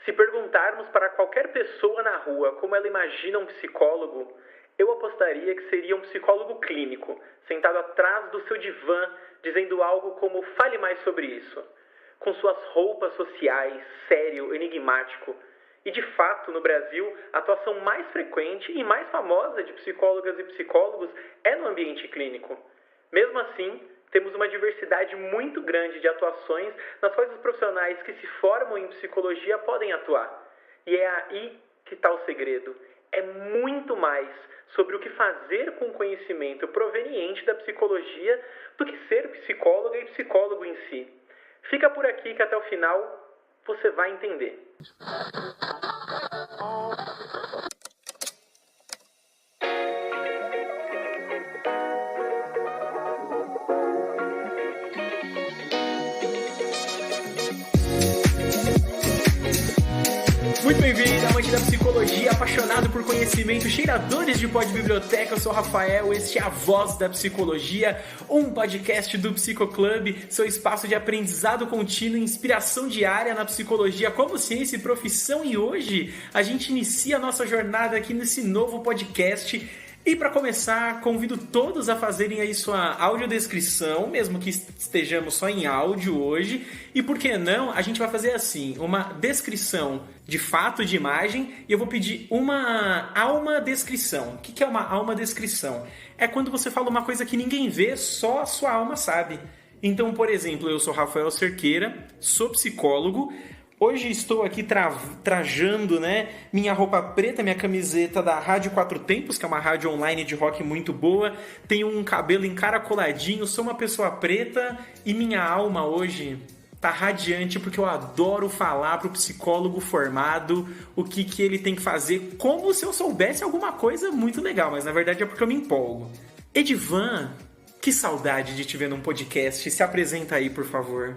Se perguntarmos para qualquer pessoa na rua como ela imagina um psicólogo, eu apostaria que seria um psicólogo clínico, sentado atrás do seu divã, dizendo algo como "fale mais sobre isso", com suas roupas sociais, sério, enigmático. E de fato, no Brasil, a atuação mais frequente e mais famosa de psicólogas e psicólogos é no ambiente clínico. Mesmo assim, temos uma diversidade muito grande de atuações nas quais os profissionais que se formam em psicologia podem atuar. E é aí que está o segredo. É muito mais sobre o que fazer com o conhecimento proveniente da psicologia do que ser psicóloga e psicólogo em si. Fica por aqui que até o final você vai entender. Muito bem-vindo, amante da psicologia, apaixonado por conhecimento, cheiradores de pó de biblioteca. Eu sou o Rafael, este é a Voz da Psicologia, um podcast do Psicoclub, seu espaço de aprendizado contínuo e inspiração diária na psicologia como ciência e profissão. E hoje a gente inicia a nossa jornada aqui nesse novo podcast. E para começar, convido todos a fazerem aí sua audiodescrição, mesmo que estejamos só em áudio hoje. E por que não, a gente vai fazer assim, uma descrição de fato, de imagem, e eu vou pedir uma alma-descrição. O que é uma alma-descrição? É quando você fala uma coisa que ninguém vê, só a sua alma sabe. Então, por exemplo, eu sou Rafael Cerqueira, sou psicólogo. Hoje estou aqui trajando, minha roupa preta, minha camiseta da Rádio Quatro Tempos, que é uma rádio online de rock muito boa. Tenho um cabelo encaracoladinho, sou uma pessoa preta e minha alma hoje tá radiante porque eu adoro falar pro psicólogo formado o que ele tem que fazer, como se eu soubesse alguma coisa muito legal, mas na verdade é porque eu me empolgo. Edivan, que saudade de te ver num podcast. Se apresenta aí, por favor.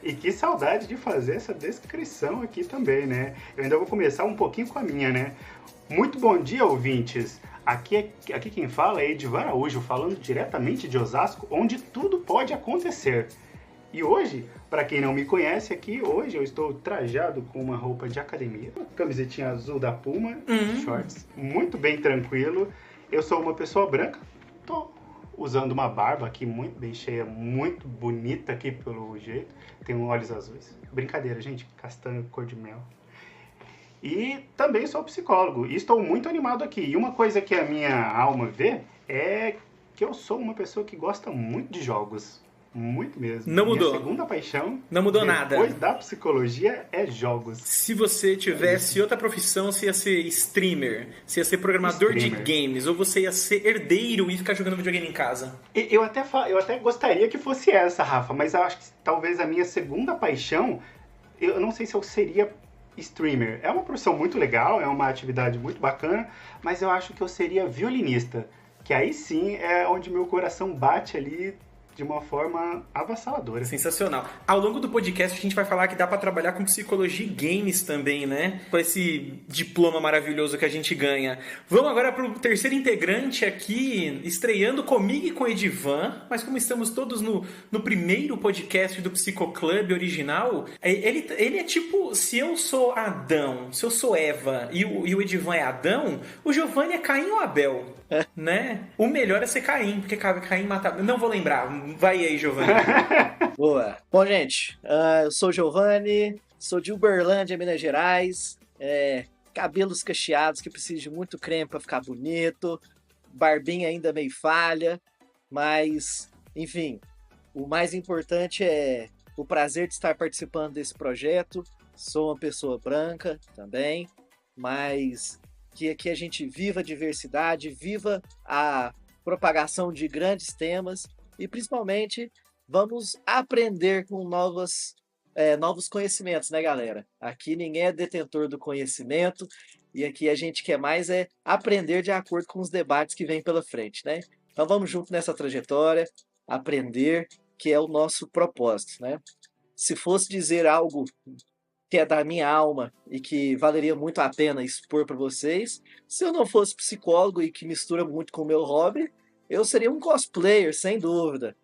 E que saudade de fazer essa descrição aqui também, né? Eu ainda vou começar um pouquinho com a minha, né? Muito bom dia, ouvintes! Aqui quem fala é Edivan Araújo, falando diretamente de Osasco, onde tudo pode acontecer. E hoje, para quem não me conhece aqui, hoje eu estou trajado com uma roupa de academia, uma camisetinha azul da Puma, shorts, muito bem tranquilo. Eu sou uma pessoa branca, tô usando uma barba aqui muito bem cheia, muito bonita aqui pelo jeito. Tenho olhos azuis. Brincadeira, gente. Castanho, cor de mel. E também sou psicólogo. E estou muito animado aqui. E uma coisa que a minha alma vê é que eu sou uma pessoa que gosta muito de jogos. Muito mesmo. Não mudou. Minha segunda paixão, não mudou nada. Depois da psicologia, é jogos. Se você tivesse outra profissão, você ia ser streamer, você ia ser programador de games, ou você ia ser herdeiro e ficar jogando videogame em casa. Eu até gostaria que fosse essa, Rafa, mas eu acho que talvez a minha segunda paixão, eu não sei se eu seria streamer. É uma profissão muito legal, é uma atividade muito bacana, mas eu acho que eu seria violinista, que aí sim é onde meu coração bate ali de uma forma avassaladora. Sensacional. Ao longo do podcast a gente vai falar que dá pra trabalhar com psicologia e games também, né? Com esse diploma maravilhoso que a gente ganha. Vamos agora pro terceiro integrante aqui, estreando comigo e com o Edivan, mas como estamos todos no primeiro podcast do Psicoclub original, ele é tipo, se eu sou Adão, se eu sou Eva e o Edivan é Adão, o Giovanni é Caim ou Abel, né? O melhor é ser Caim, porque Caim mata... Não vou lembrar. Vai aí, Giovanni. Boa. Bom, gente, eu sou o Giovanni, sou de Uberlândia, Minas Gerais, cabelos cacheados que precisam de muito creme para ficar bonito, barbinha ainda meio falha, mas, enfim, o mais importante é o prazer de estar participando desse projeto. Sou uma pessoa branca também, mas que aqui a gente viva a diversidade, viva a propagação de grandes temas e, principalmente, vamos aprender com novos conhecimentos, né, galera? Aqui ninguém é detentor do conhecimento e aqui a gente quer mais aprender de acordo com os debates que vêm pela frente, né? Então vamos junto nessa trajetória, aprender, que é o nosso propósito, né? Se fosse dizer algo que é da minha alma e que valeria muito a pena expor para vocês, se eu não fosse psicólogo e que mistura muito com o meu hobby, eu seria um cosplayer, sem dúvida.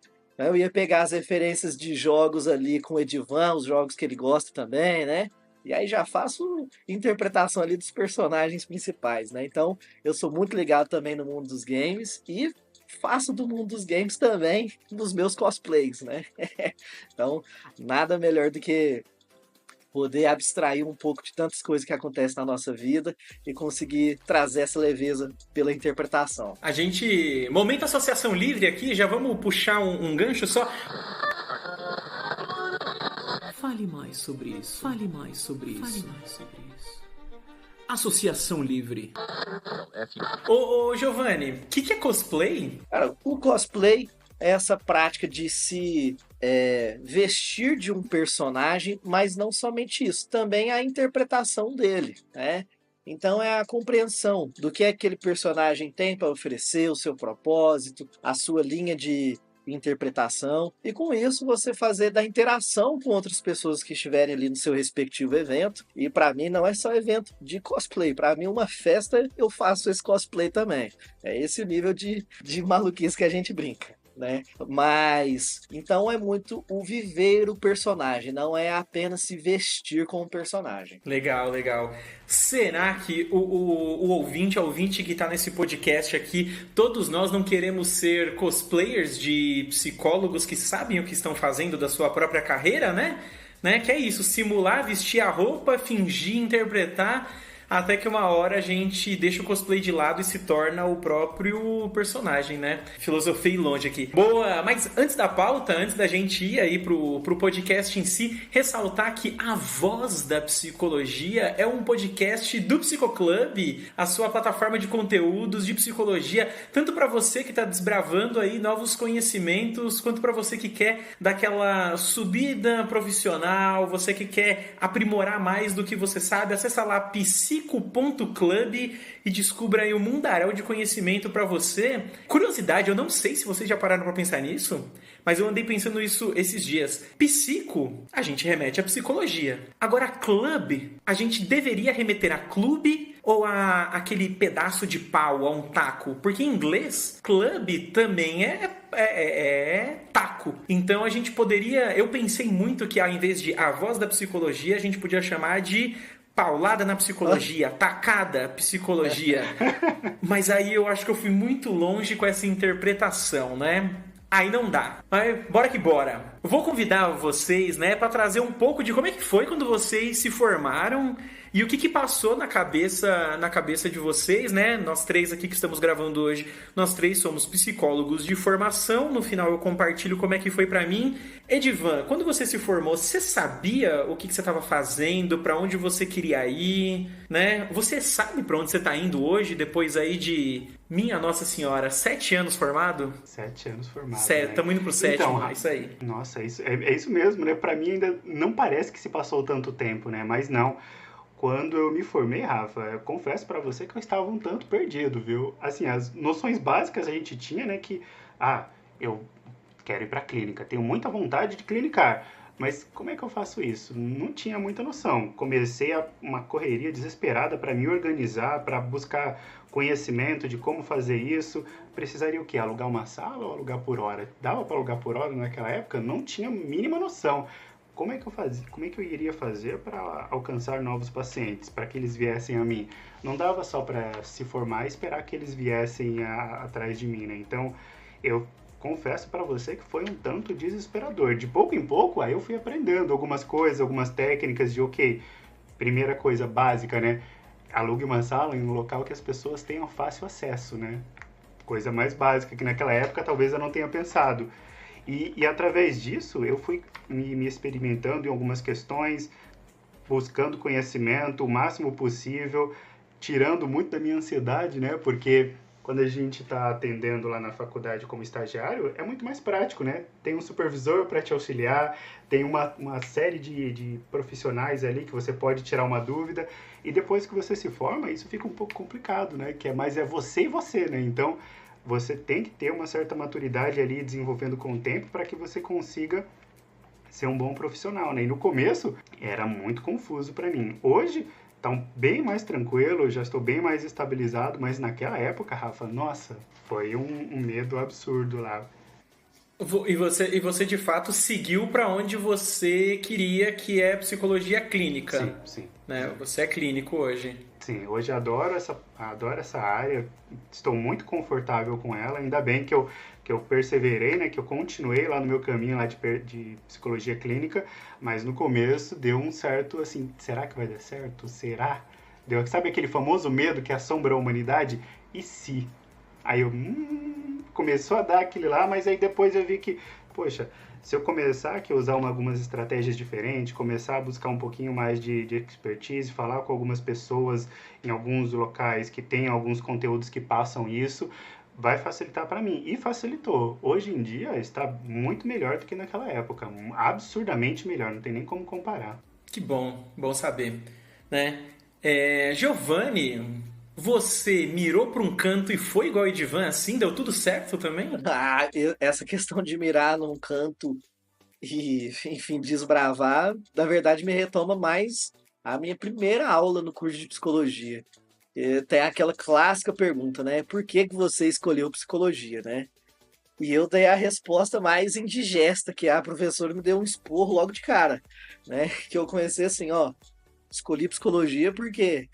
Eu ia pegar as referências de jogos ali com o Edivan, os jogos que ele gosta também, né? E aí já faço interpretação ali dos personagens principais, né? Então, eu sou muito ligado também no mundo dos games e faço do mundo dos games também dos meus cosplays, né? Então, nada melhor do que poder abstrair um pouco de tantas coisas que acontecem na nossa vida e conseguir trazer essa leveza pela interpretação. A gente... Momento associação livre aqui, já vamos puxar um gancho só. Fale mais sobre isso. Fale mais sobre isso. Fale mais sobre isso. Associação livre. Ô Giovanni, o que é cosplay? Cara, o cosplay é essa prática de se vestir de um personagem, mas não somente isso, também a interpretação dele, né? Então é a compreensão do que aquele personagem tem para oferecer, o seu propósito, a sua linha de interpretação, e com isso você fazer da interação com outras pessoas que estiverem ali no seu respectivo evento. E para mim não é só evento de cosplay, para mim uma festa eu faço esse cosplay também. É esse o nível de maluquice que a gente brinca, né? Mas então é muito o viver o personagem, não é apenas se vestir com o personagem. Legal, legal. Será que o ouvinte que tá nesse podcast aqui, todos nós não queremos ser cosplayers de psicólogos que sabem o que estão fazendo da sua própria carreira, né? Que é isso, simular, vestir a roupa, fingir, interpretar, até que uma hora a gente deixa o cosplay de lado e se torna o próprio personagem, né? Filosofei longe aqui. Boa, mas antes da pauta, antes da gente ir aí pro podcast em si, ressaltar que A Voz da Psicologia é um podcast do Psicoclub, a sua plataforma de conteúdos de psicologia, tanto para você que tá desbravando aí novos conhecimentos, quanto para você que quer dar aquela subida profissional, você que quer aprimorar mais do que você sabe. Acessa lá psico.club e descubra aí um mundaréu de conhecimento para você. Curiosidade, eu não sei se vocês já pararam para pensar nisso, mas eu andei pensando isso esses dias. Psico, a gente remete à psicologia. Agora, club, a gente deveria remeter a clube ou a aquele pedaço de pau, a um taco? Porque em inglês, club também é taco. Então a gente poderia... Eu pensei muito que ao invés de A Voz da Psicologia, a gente podia chamar de paulada na psicologia, tacada psicologia. Mas aí eu acho que eu fui muito longe com essa interpretação, né? Aí não dá. Mas bora que bora. Eu vou convidar vocês, né, para trazer um pouco de como é que foi quando vocês se formaram e o que passou na cabeça de vocês, né? Nós três aqui que estamos gravando hoje, nós três somos psicólogos de formação. No final eu compartilho como é que foi para mim. Edivan, quando você se formou, você sabia o que você estava fazendo, para onde você queria ir, né? Você sabe para onde você está indo hoje, depois aí de, minha Nossa Senhora, 7 anos formado? 7 anos formado. Estamos indo pro 7, então, é isso aí. Nossa, é isso mesmo, né? Pra mim ainda não parece que se passou tanto tempo, né? Mas não. Quando eu me formei, Rafa, eu confesso pra você que eu estava um tanto perdido, viu? Assim, as noções básicas a gente tinha, né? Que, eu quero ir pra clínica, tenho muita vontade de clinicar, mas como é que eu faço isso? Não tinha muita noção. Comecei uma correria desesperada para me organizar, para buscar conhecimento de como fazer isso. Precisaria o quê? Alugar uma sala ou alugar por hora? Dava para alugar por hora naquela época? Não tinha a mínima noção. Como é que eu fazia? Como é que eu iria fazer para alcançar novos pacientes, para que eles viessem a mim? Não dava só para se formar e esperar que eles viessem atrás de mim, né? Então, eu confesso para você que foi um tanto desesperador. De pouco em pouco, aí eu fui aprendendo algumas coisas, algumas técnicas de, primeira coisa básica, né? Alugue uma sala em um local que as pessoas tenham fácil acesso, né? Coisa mais básica, que naquela época talvez eu não tenha pensado. E através disso, eu fui me experimentando em algumas questões, buscando conhecimento o máximo possível, tirando muito da minha ansiedade, né? Porque quando a gente está atendendo lá na faculdade como estagiário, é muito mais prático, né? Tem um supervisor para te auxiliar, tem uma série de profissionais ali que você pode tirar uma dúvida, e depois que você se forma, isso fica um pouco complicado, né? Que é você e você, né? Então, você tem que ter uma certa maturidade ali desenvolvendo com o tempo para que você consiga ser um bom profissional, né? E no começo era muito confuso para mim. Hoje tá bem mais tranquilo, já estou bem mais estabilizado, mas naquela época, Rafa, nossa, foi um medo absurdo lá. E você de fato seguiu para onde você queria, que é psicologia clínica. Sim, sim. Né? Você é clínico hoje. Sim, hoje adoro essa área, estou muito confortável com ela, ainda bem que eu perseverei, né, que eu continuei lá no meu caminho lá de psicologia clínica, mas no começo deu um certo, assim, será que vai dar certo? Será? Sabe aquele famoso medo que assombra a humanidade? E se? Aí começou a dar aquele lá, mas aí depois eu vi que, poxa, se eu começar aqui a usar algumas estratégias diferentes, começar a buscar um pouquinho mais de expertise, falar com algumas pessoas em alguns locais que têm alguns conteúdos que passam isso, vai facilitar para mim. E facilitou. Hoje em dia está muito melhor do que naquela época. Absurdamente melhor, não tem nem como comparar. Que bom saber. Né? Giovanni, você mirou para um canto e foi igual a Edivan assim? Deu tudo certo também? Essa questão de mirar num canto e, enfim, desbravar, na verdade me retoma mais a minha primeira aula no curso de psicologia. Tem aquela clássica pergunta, né? Por que que você escolheu psicologia, né? E eu dei a resposta mais indigesta, que a professora me deu um esporro logo de cara, né? Que eu comecei assim, ó, escolhi psicologia porque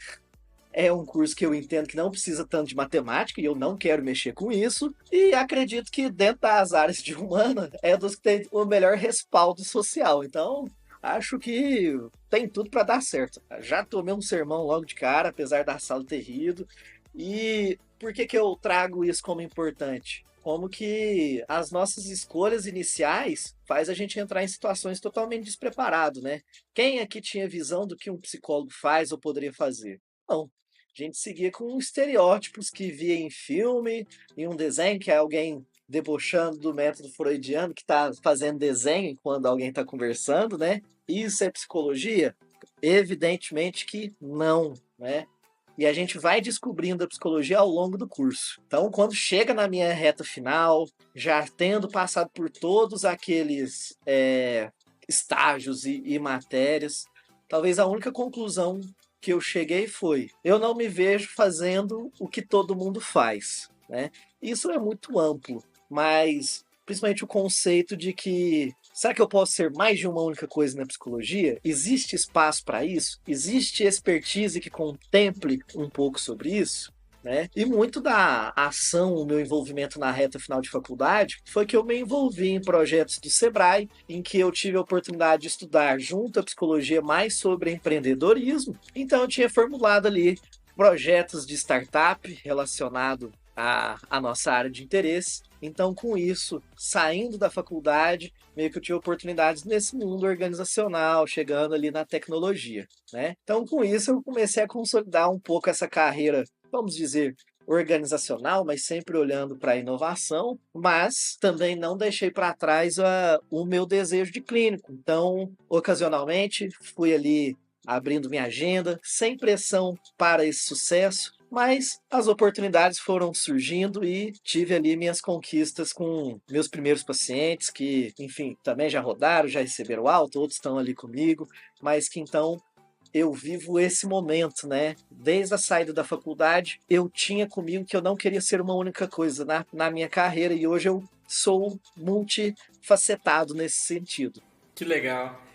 é um curso que eu entendo que não precisa tanto de matemática e eu não quero mexer com isso. E acredito que dentro das áreas de humana é dos que tem o melhor respaldo social. Então, acho que tem tudo para dar certo. Já tomei um sermão logo de cara, apesar da sala ter rido. E por que que eu trago isso como importante? Como que as nossas escolhas iniciais faz a gente entrar em situações totalmente despreparado, né? Quem aqui tinha visão do que um psicólogo faz ou poderia fazer? Não. A gente seguia com estereótipos que via em filme, em um desenho, que é alguém debochando do método freudiano, que está fazendo desenho quando alguém está conversando, né? Isso é psicologia? Evidentemente que não, né? E a gente vai descobrindo a psicologia ao longo do curso. Então, quando chega na minha reta final, já tendo passado por todos aqueles estágios e matérias, talvez a única conclusão que eu cheguei foi: eu não me vejo fazendo o que todo mundo faz, né? Isso é muito amplo, mas principalmente o conceito de que, será que eu posso ser mais de uma única coisa na psicologia? Existe espaço para isso? Existe expertise que contemple um pouco sobre isso? Né? E muito da ação, o meu envolvimento na reta final de faculdade, foi que eu me envolvi em projetos do Sebrae, em que eu tive a oportunidade de estudar junto à psicologia mais sobre empreendedorismo. Então eu tinha formulado ali projetos de startup relacionado à nossa área de interesse. Então, com isso, saindo da faculdade, meio que eu tive oportunidades nesse mundo organizacional, chegando ali na tecnologia, né? Então, com isso, eu comecei a consolidar um pouco essa carreira, vamos dizer, organizacional, mas sempre olhando para a inovação, mas também não deixei para trás o meu desejo de clínico. Então, ocasionalmente, fui ali abrindo minha agenda, sem pressão para esse sucesso, mas as oportunidades foram surgindo e tive ali minhas conquistas com meus primeiros pacientes, que, enfim, também já rodaram, já receberam alta, outros estão ali comigo, mas que então eu vivo esse momento, né? Desde a saída da faculdade, eu tinha comigo que eu não queria ser uma única coisa na minha carreira, e hoje eu sou multifacetado nesse sentido. Que legal.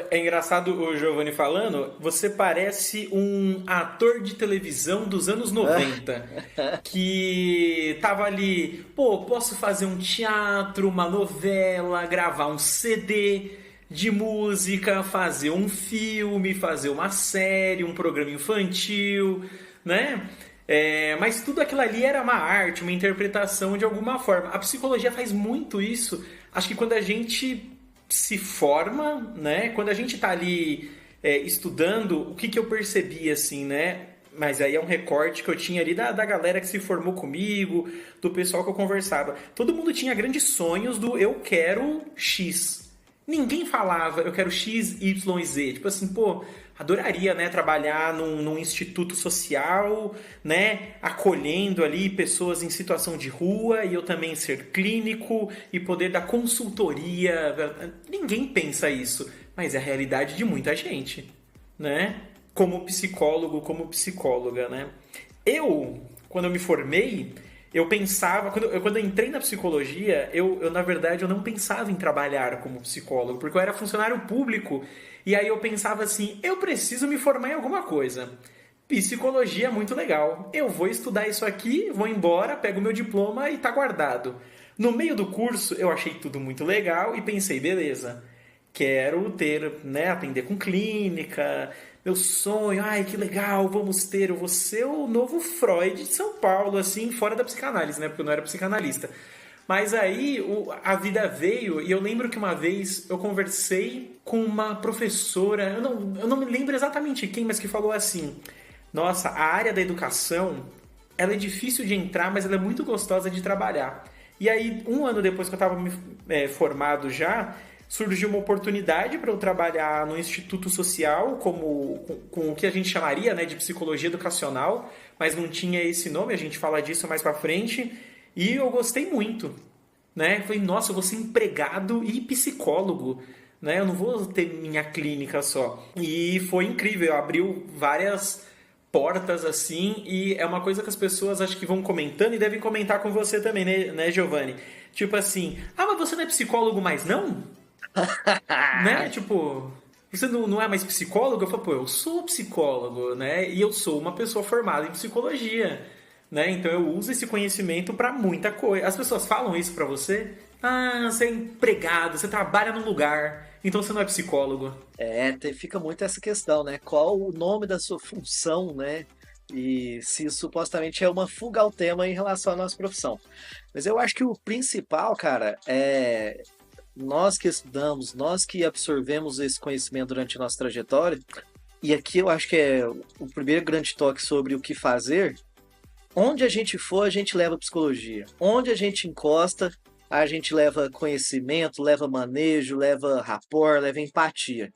É engraçado o Giovanni falando, você parece um ator de televisão dos anos 90, que tava ali, posso fazer um teatro, uma novela, gravar um CD de música, fazer um filme, fazer uma série, um programa infantil, né? Mas tudo aquilo ali era uma arte, uma interpretação de alguma forma. A psicologia faz muito isso. Acho que quando a gente se forma, né? Quando a gente tá ali estudando, o que eu percebi, assim, né? Mas aí é um recorte que eu tinha ali da galera que se formou comigo, do pessoal que eu conversava. Todo mundo tinha grandes sonhos do eu quero X. Ninguém falava eu quero X, Y e Z. Tipo assim, adoraria, né, trabalhar num instituto social, né, acolhendo ali pessoas em situação de rua, e eu também ser clínico e poder dar consultoria. Ninguém pensa isso, mas é a realidade de muita gente, né? Como psicólogo, como psicóloga, né? Quando eu me formei, eu pensava, quando eu entrei na psicologia, eu na verdade eu não pensava em trabalhar como psicólogo, porque eu era funcionário público, e aí eu pensava assim, eu preciso me formar em alguma coisa. Psicologia é muito legal. Eu vou estudar isso aqui, vou embora, pego meu diploma e tá guardado. No meio do curso, eu achei tudo muito legal e pensei, beleza, quero ter, né, atender com clínica, meu sonho, ai, que legal, eu vou ser o novo Freud de São Paulo, assim, fora da psicanálise, né, porque eu não era psicanalista. Mas aí a vida veio e eu lembro que uma vez eu conversei com uma professora, eu não me lembro exatamente quem, mas que falou assim, nossa, a área da educação, ela é difícil de entrar, mas ela é muito gostosa de trabalhar. E aí, um ano depois que eu estava formado já, surgiu uma oportunidade para eu trabalhar no Instituto Social com o que a gente chamaria, né, de psicologia educacional, mas não tinha esse nome, a gente fala disso mais para frente, e eu gostei muito, né? Falei, nossa, eu vou ser empregado e psicólogo, né? Eu não vou ter minha clínica só. E foi incrível, abriu várias portas assim, e é uma coisa que as pessoas acho que vão comentando e devem comentar com você também, né, Giovanni? Tipo assim, mas você não é psicólogo mais não? Né? Tipo, você não é mais psicólogo? Eu falo, pô, eu sou psicólogo, né? E eu sou uma pessoa formada em psicologia, né? Então eu uso esse conhecimento pra muita coisa. As pessoas falam isso pra você? Você é empregado, você trabalha num lugar, então você não é psicólogo. Fica muito essa questão, né? Qual o nome da sua função, né? E se supostamente é uma fuga ao tema em relação à nossa profissão. Mas eu acho que o principal, cara, é nós que estudamos, nós que absorvemos esse conhecimento durante a nossa trajetória, e aqui eu acho que é o primeiro grande toque sobre o que fazer. Onde a gente for, a gente leva psicologia. Onde a gente encosta, a gente leva conhecimento, leva manejo, leva rapport, leva empatia.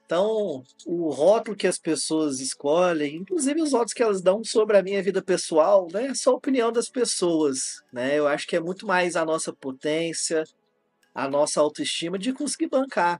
Então, o rótulo que as pessoas escolhem, inclusive os rótulos que elas dão sobre a minha vida pessoal, né, é só a opinião das pessoas, né? Eu acho que é muito mais a nossa potência, a nossa autoestima de conseguir bancar.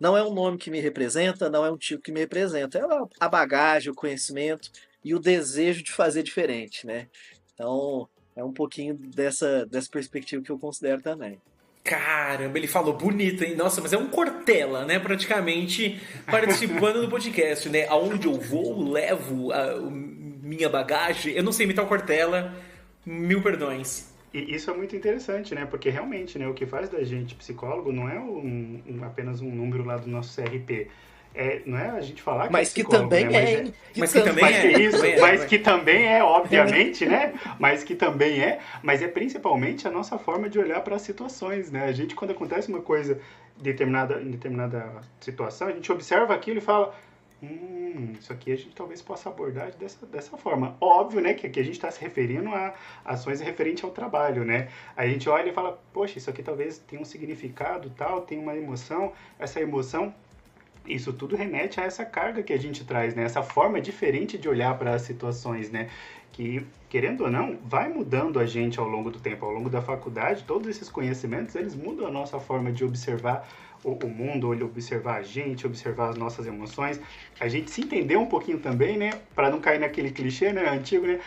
Não é um nome que me representa, não é um tipo que me representa, é a bagagem, o conhecimento e o desejo de fazer diferente, né? Então, é um pouquinho dessa perspectiva que eu considero também. Caramba, ele falou bonito, hein? Nossa, mas é um Cortella, né? Praticamente participando do podcast, né? Aonde eu vou, levo a minha bagagem. Eu não sei imitar o Cortella, mil perdões. E isso é muito interessante, né? Porque realmente, né, o que faz da gente psicólogo não é apenas um número lá do nosso CRP. Não é a gente falar que mas é psicólogo, que também né? é, hein? Mas que também é. Isso, mas que também é, obviamente, né? Mas que também é. Mas é principalmente a nossa forma de olhar para as situações, né? A gente, quando acontece uma coisa em determinada situação, a gente observa aquilo e fala... isso aqui a gente talvez possa abordar dessa forma. Óbvio, né, que aqui a gente está se referindo a ações referentes ao trabalho, né? Aí a gente olha e fala, poxa, isso aqui talvez tenha um significado, tal, tem uma emoção. Essa emoção, isso tudo remete a essa carga que a gente traz, né? Essa forma diferente de olhar para as situações, né? Que, querendo ou não, vai mudando a gente ao longo do tempo, ao longo da faculdade. Todos esses conhecimentos, eles mudam a nossa forma de observar o mundo, observar a gente, observar as nossas emoções, a gente se entender um pouquinho também, né, para não cair naquele clichê, né, antigo, né,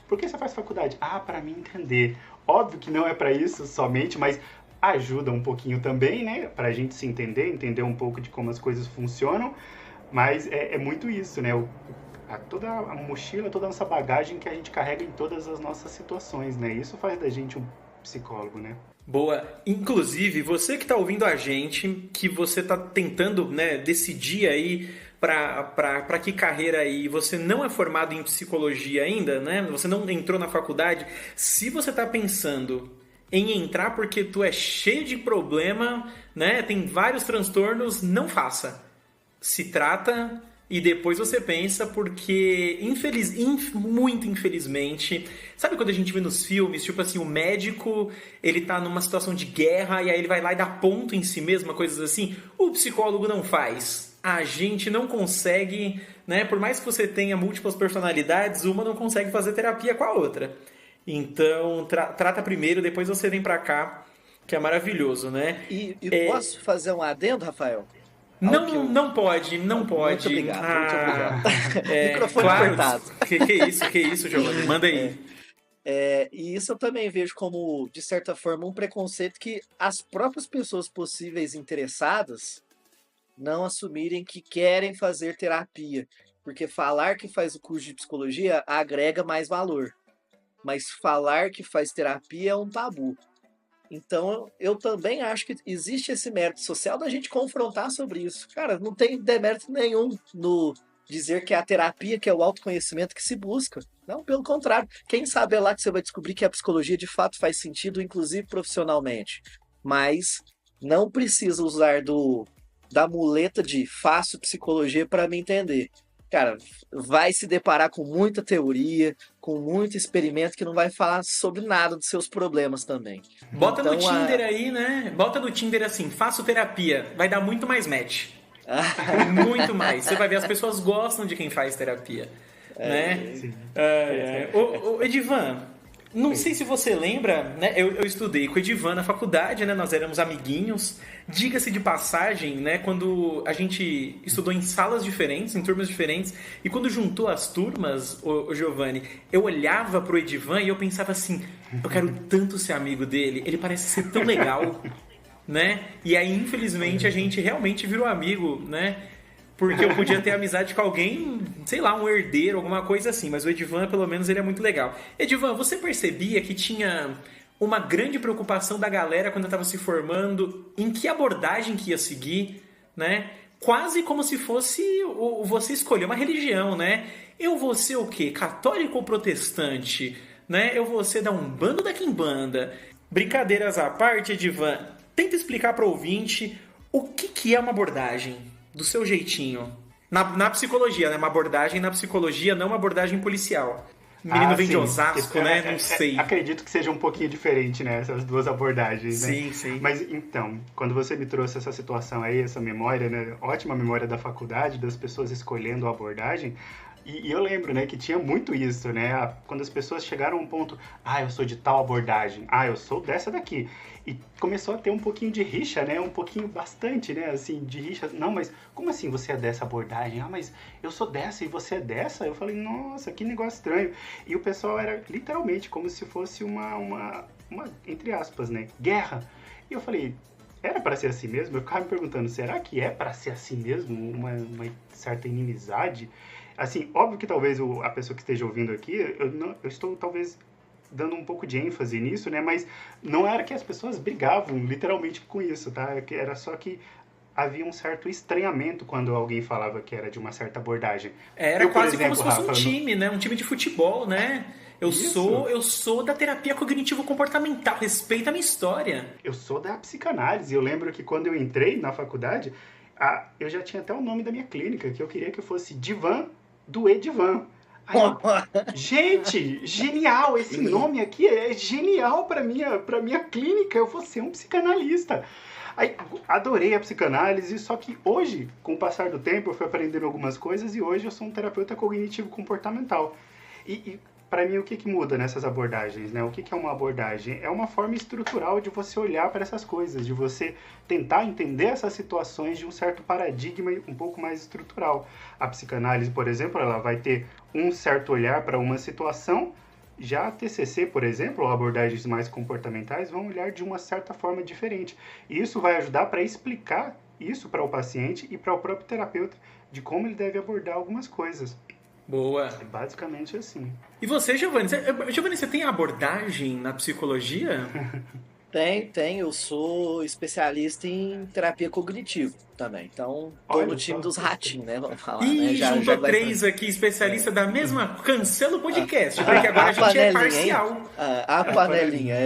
por que você faz faculdade? Para me entender. Óbvio que não é para isso somente, mas ajuda um pouquinho também, né, para a gente se entender um pouco de como as coisas funcionam, mas é muito isso, né, toda a mochila, toda a nossa bagagem que a gente carrega em todas as nossas situações, né, isso faz da gente um psicólogo, né. Boa. Inclusive, você que está ouvindo a gente, que você está tentando, né, decidir aí para que carreira aí, você não é formado em psicologia ainda, né? Você não entrou na faculdade. Se você está pensando em entrar porque tu é cheio de problema, né? Tem vários transtornos, não faça. Se trata e depois você pensa, porque muito infelizmente, sabe quando a gente vê nos filmes, tipo assim, o médico, ele tá numa situação de guerra e aí ele vai lá e dá ponto em si mesmo, coisas assim. O psicólogo não faz. A gente não consegue, né? Por mais que você tenha múltiplas personalidades, uma não consegue fazer terapia com a outra. Então, trata primeiro, depois você vem pra cá, que é maravilhoso, né? E posso fazer um adendo, Rafael? Não pode. Muito obrigado. Microfone claro. cortado. Que isso, Giovanni? Manda aí. E isso eu também vejo como, de certa forma, um preconceito que as próprias pessoas possíveis interessadas não assumirem que querem fazer terapia, porque falar que faz o curso de psicologia agrega mais valor, mas falar que faz terapia é um tabu. Então, eu também acho que existe esse mérito social da gente confrontar sobre isso. Cara, não tem demérito nenhum no dizer que é a terapia, que é o autoconhecimento que se busca. Não, pelo contrário. Quem sabe é lá que você vai descobrir que a psicologia de fato faz sentido, inclusive profissionalmente. Mas não precisa usar da muleta de faço psicologia para me entender. Cara, vai se deparar com muita teoria, com muito experimento que não vai falar sobre nada dos seus problemas também. Bota no Então, Tinder aí, né? Bota no Tinder assim, faço terapia. Vai dar muito mais match. Muito mais. Você vai ver, as pessoas gostam de quem faz terapia. Né? Sim. Ô, Edivan, não sei se você lembra, né? Eu estudei com o Edivan na faculdade, né? Nós éramos amiguinhos. Diga-se de passagem, né? Quando a gente estudou em salas diferentes, em turmas diferentes, e quando juntou as turmas, o Giovanni, eu olhava pro Edivan e eu pensava assim, eu quero tanto ser amigo dele, ele parece ser tão legal, né? E aí, infelizmente, a gente realmente virou amigo, né? Porque eu podia ter amizade com alguém, sei lá, um herdeiro, alguma coisa assim. Mas o Edivan, pelo menos, ele é muito legal. Edivan, você percebia que tinha uma grande preocupação da galera quando estava se formando em que abordagem que ia seguir, né? Quase como se fosse você escolher uma religião, né? Eu vou ser o quê? Católico ou protestante? Né? Eu vou ser da Umbanda ou da Quimbanda? Brincadeiras à parte, Edivan, tenta explicar para o ouvinte o que é uma abordagem, do seu jeitinho. Na psicologia, né? Uma abordagem na psicologia, não uma abordagem policial. O menino vem de Osasco, né? Não sei. Acredito que seja um pouquinho diferente, né? Essas duas abordagens, né? Sim, sim. Mas então, quando você me trouxe essa situação aí, essa memória, né? Ótima memória da faculdade, das pessoas escolhendo a abordagem. E eu lembro, né, que tinha muito isso, né? Quando as pessoas chegaram a um ponto, eu sou de tal abordagem, eu sou dessa daqui. E começou a ter um pouquinho de rixa, né? Um pouquinho bastante, né? Assim, de rixa. Não, mas como assim você é dessa abordagem? Mas eu sou dessa e você é dessa? Eu falei, nossa, que negócio estranho. E o pessoal era literalmente como se fosse uma entre aspas, né? Guerra. E eu falei, era para ser assim mesmo? Eu ficava me perguntando, será que é para ser assim mesmo? Uma certa inimizade? Assim, óbvio que talvez a pessoa que esteja ouvindo aqui, eu estou talvez dando um pouco de ênfase nisso, né? Mas não era que as pessoas brigavam literalmente com isso, tá? Era só que havia um certo estranhamento quando alguém falava que era de uma certa abordagem. Era quase como se fosse um time, né? Um time de futebol, né? Eu sou da terapia cognitivo-comportamental, respeita a minha história. Eu sou da psicanálise. Eu lembro que quando eu entrei na faculdade, eu já tinha até o nome da minha clínica, que eu queria que fosse Divan do Edivan. Gente, genial! Esse nome aqui é genial para minha clínica. Eu vou ser um psicanalista. Aí, adorei a psicanálise, só que hoje, com o passar do tempo, eu fui aprendendo algumas coisas e hoje eu sou um terapeuta cognitivo-comportamental. E para mim, o que muda nessas abordagens, né? O que é uma abordagem? É uma forma estrutural de você olhar para essas coisas, de você tentar entender essas situações de um certo paradigma um pouco mais estrutural. A psicanálise, por exemplo, ela vai ter um certo olhar para uma situação. Já a TCC, por exemplo, ou abordagens mais comportamentais, vão olhar de uma certa forma diferente. E isso vai ajudar para explicar isso para o paciente e para o próprio terapeuta de como ele deve abordar algumas coisas. Boa. É basicamente assim. E você, Giovanni? Giovanni, você tem abordagem na psicologia? Tem. Eu sou especialista em terapia cognitiva também. Então, tô no time dos ratinhos, né? Vamos falar, né? Juntou três aqui, especialista da mesma. Cancela o podcast, porque agora a gente é parcial. A panelinha,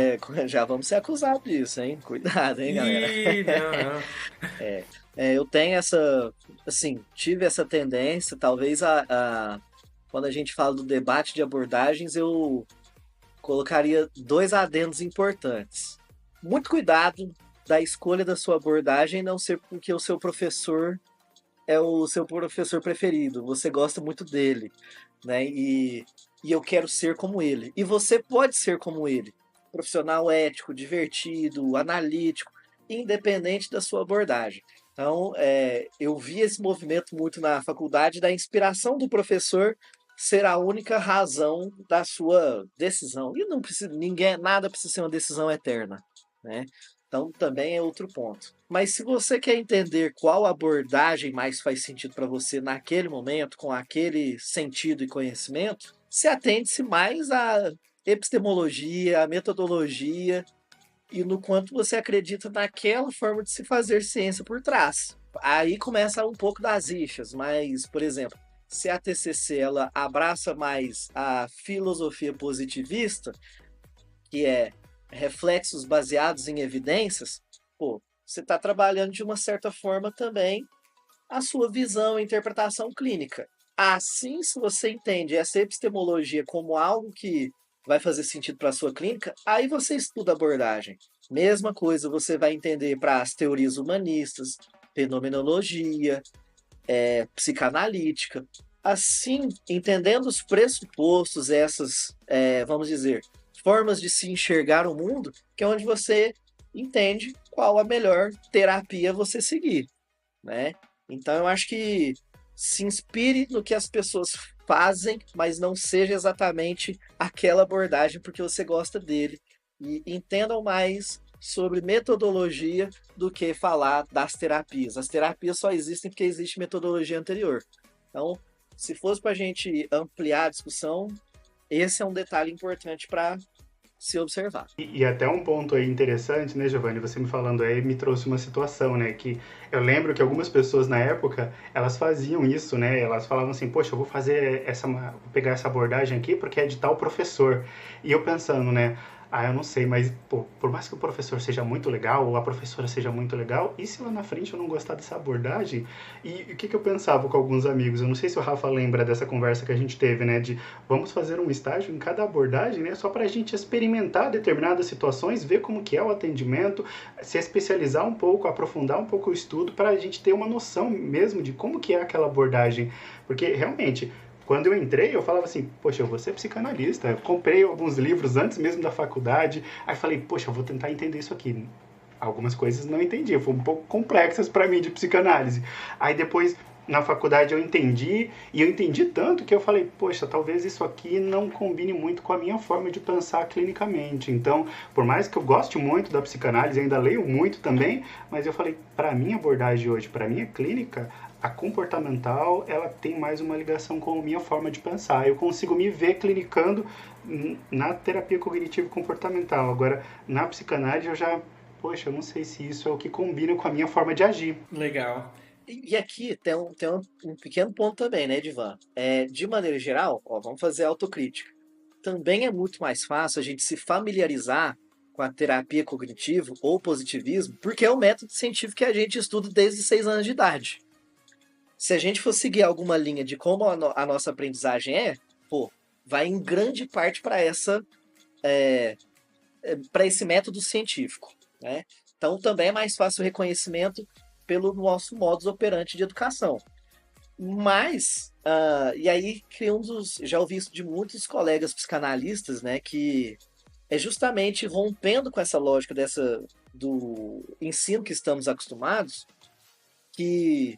já vamos ser acusados disso, hein? Cuidado, hein, galera? Não. Eu tenho tive essa tendência, talvez quando a gente fala do debate de abordagens, eu colocaria 2 adendos importantes. Muito cuidado da escolha da sua abordagem não ser porque o seu professor é o seu professor preferido, você gosta muito dele, né? E eu quero ser como ele. E você pode ser como ele. Profissional ético, divertido, analítico, independente da sua abordagem. Então, eu vi esse movimento muito na faculdade da inspiração do professor ser a única razão da sua decisão. E não precisa, nada precisa ser uma decisão eterna, né? Então também é outro ponto. Mas se você quer entender qual abordagem mais faz sentido para você naquele momento, com aquele sentido e conhecimento, se atende-se mais à epistemologia, à metodologia e no quanto você acredita naquela forma de se fazer ciência por trás. Aí começa um pouco das rixas, mas, por exemplo, se a TCC ela abraça mais a filosofia positivista, que é reflexos baseados em evidências, pô, você está trabalhando de uma certa forma também a sua visão e interpretação clínica. Assim, se você entende essa epistemologia como algo que vai fazer sentido para a sua clínica, aí você estuda a abordagem. Mesma coisa você vai entender para as teorias humanistas, fenomenologia, psicanalítica. Assim, entendendo os pressupostos, essas, vamos dizer, formas de se enxergar o mundo, que é onde você entende qual a melhor terapia você seguir, né? Então eu acho que se inspire no que as pessoas fazem, mas não seja exatamente aquela abordagem porque você gosta dele. E entendam mais sobre metodologia do que falar das terapias. As terapias só existem porque existe metodologia anterior. Então, se fosse para a gente ampliar a discussão, esse é um detalhe importante para se observar. E até um ponto aí interessante, né, Giovanni, você me falando aí me trouxe uma situação, né, que eu lembro que algumas pessoas na época, elas faziam isso, né, elas falavam assim, poxa, eu vou pegar essa abordagem aqui porque é de tal professor. E eu pensando, né, eu não sei, mas pô, por mais que o professor seja muito legal, ou a professora seja muito legal, e se lá na frente eu não gostar dessa abordagem? E o que eu pensava com alguns amigos? Eu não sei se o Rafa lembra dessa conversa que a gente teve, né? De vamos fazer um estágio em cada abordagem, né? Só para a gente experimentar determinadas situações, ver como que é o atendimento, se especializar um pouco, aprofundar um pouco o estudo, para a gente ter uma noção mesmo de como que é aquela abordagem. Porque, realmente, quando eu entrei, eu falava assim, poxa, eu vou ser psicanalista. Eu comprei alguns livros antes mesmo da faculdade. Aí falei, poxa, eu vou tentar entender isso aqui. Algumas coisas não entendi, foram um pouco complexas para mim de psicanálise. Aí depois, na faculdade, eu entendi. E eu entendi tanto que eu falei, poxa, talvez isso aqui não combine muito com a minha forma de pensar clinicamente. Então, por mais que eu goste muito da psicanálise, ainda leio muito também, mas eu falei, para a minha abordagem hoje, para a minha clínica, a comportamental, ela tem mais uma ligação com a minha forma de pensar. Eu consigo me ver clinicando na terapia cognitivo-comportamental. Agora, na psicanálise, eu não sei se isso é o que combina com a minha forma de agir. Legal. E aqui tem um pequeno ponto também, né, Divan? De maneira geral, vamos fazer autocrítica. Também é muito mais fácil a gente se familiarizar com a terapia cognitivo ou positivismo, porque é o método científico que a gente estuda desde 6 anos de idade. Se a gente for seguir alguma linha de como a nossa aprendizagem vai em grande parte para esse método científico, né? Então também é mais fácil o reconhecimento pelo nosso modus operandi de educação. Mas, e aí já ouvi isso de muitos colegas psicanalistas, né, que é justamente rompendo com essa lógica do ensino que estamos acostumados, que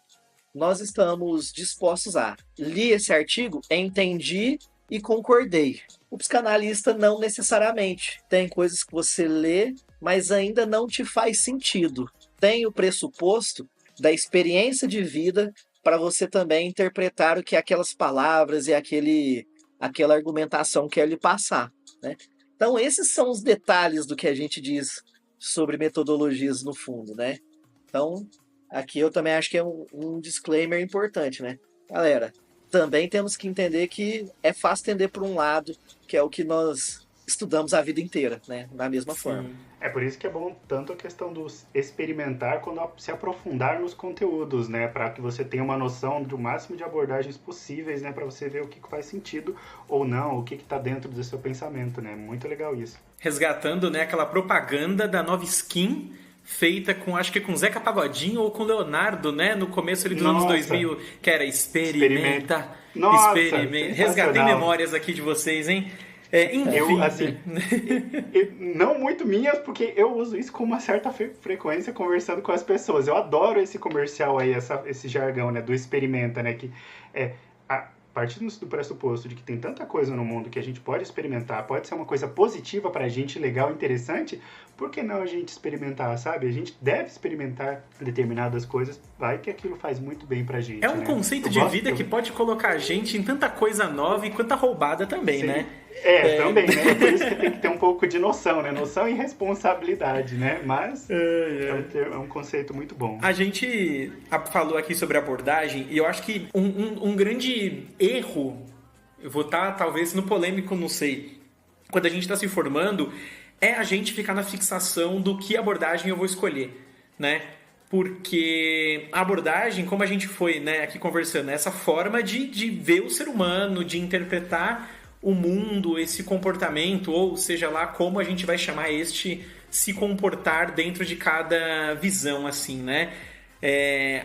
nós estamos dispostos a li esse artigo, entendi e concordei. O psicanalista não necessariamente. Tem coisas que você lê, mas ainda não te faz sentido. Tem o pressuposto da experiência de vida para você também interpretar o que aquelas palavras e aquela argumentação quer lhe passar, né? Então esses são os detalhes do que a gente diz sobre metodologias no fundo, né? Então aqui eu também acho que é um disclaimer importante, né? Galera, também temos que entender que é fácil entender por um lado, que é o que nós estudamos a vida inteira, né? Da mesma forma. É por isso que é bom tanto a questão do experimentar quando se aprofundar nos conteúdos, né? Para que você tenha uma noção do máximo de abordagens possíveis, né? Para você ver o que faz sentido ou não, o que está dentro do seu pensamento, né? Muito legal isso. Resgatando, né, aquela propaganda da Nova Skin, feita acho que com Zeca Pagodinho ou com Leonardo, né? No começo ali dos anos 2000, que era experimenta. Resgatei memórias aqui de vocês, hein? Enfim. Eu, assim, não muito minhas, porque eu uso isso com uma certa frequência conversando com as pessoas. Eu adoro esse comercial aí, esse jargão, né, do experimenta, né, que partindo do pressuposto de que tem tanta coisa no mundo que a gente pode experimentar, pode ser uma coisa positiva pra gente, legal, interessante, por que não a gente experimentar, sabe? A gente deve experimentar determinadas coisas, vai que aquilo faz muito bem pra gente, É um conceito de vida que pode colocar a gente em tanta coisa nova e quanta roubada também, Sim. né? Também, né? Por isso que tem que ter um pouco de noção, né? Noção e responsabilidade, né? Mas é um conceito muito bom. A gente falou aqui sobre abordagem e eu acho que um grande erro, eu vou estar talvez no polêmico, não sei, quando a gente está se formando, é a gente ficar na fixação do que abordagem eu vou escolher, né? Porque a abordagem, como a gente foi, né, aqui conversando, é essa forma de ver o ser humano, de interpretar o mundo, esse comportamento, ou seja lá como a gente vai chamar este se comportar dentro de cada visão, assim, né?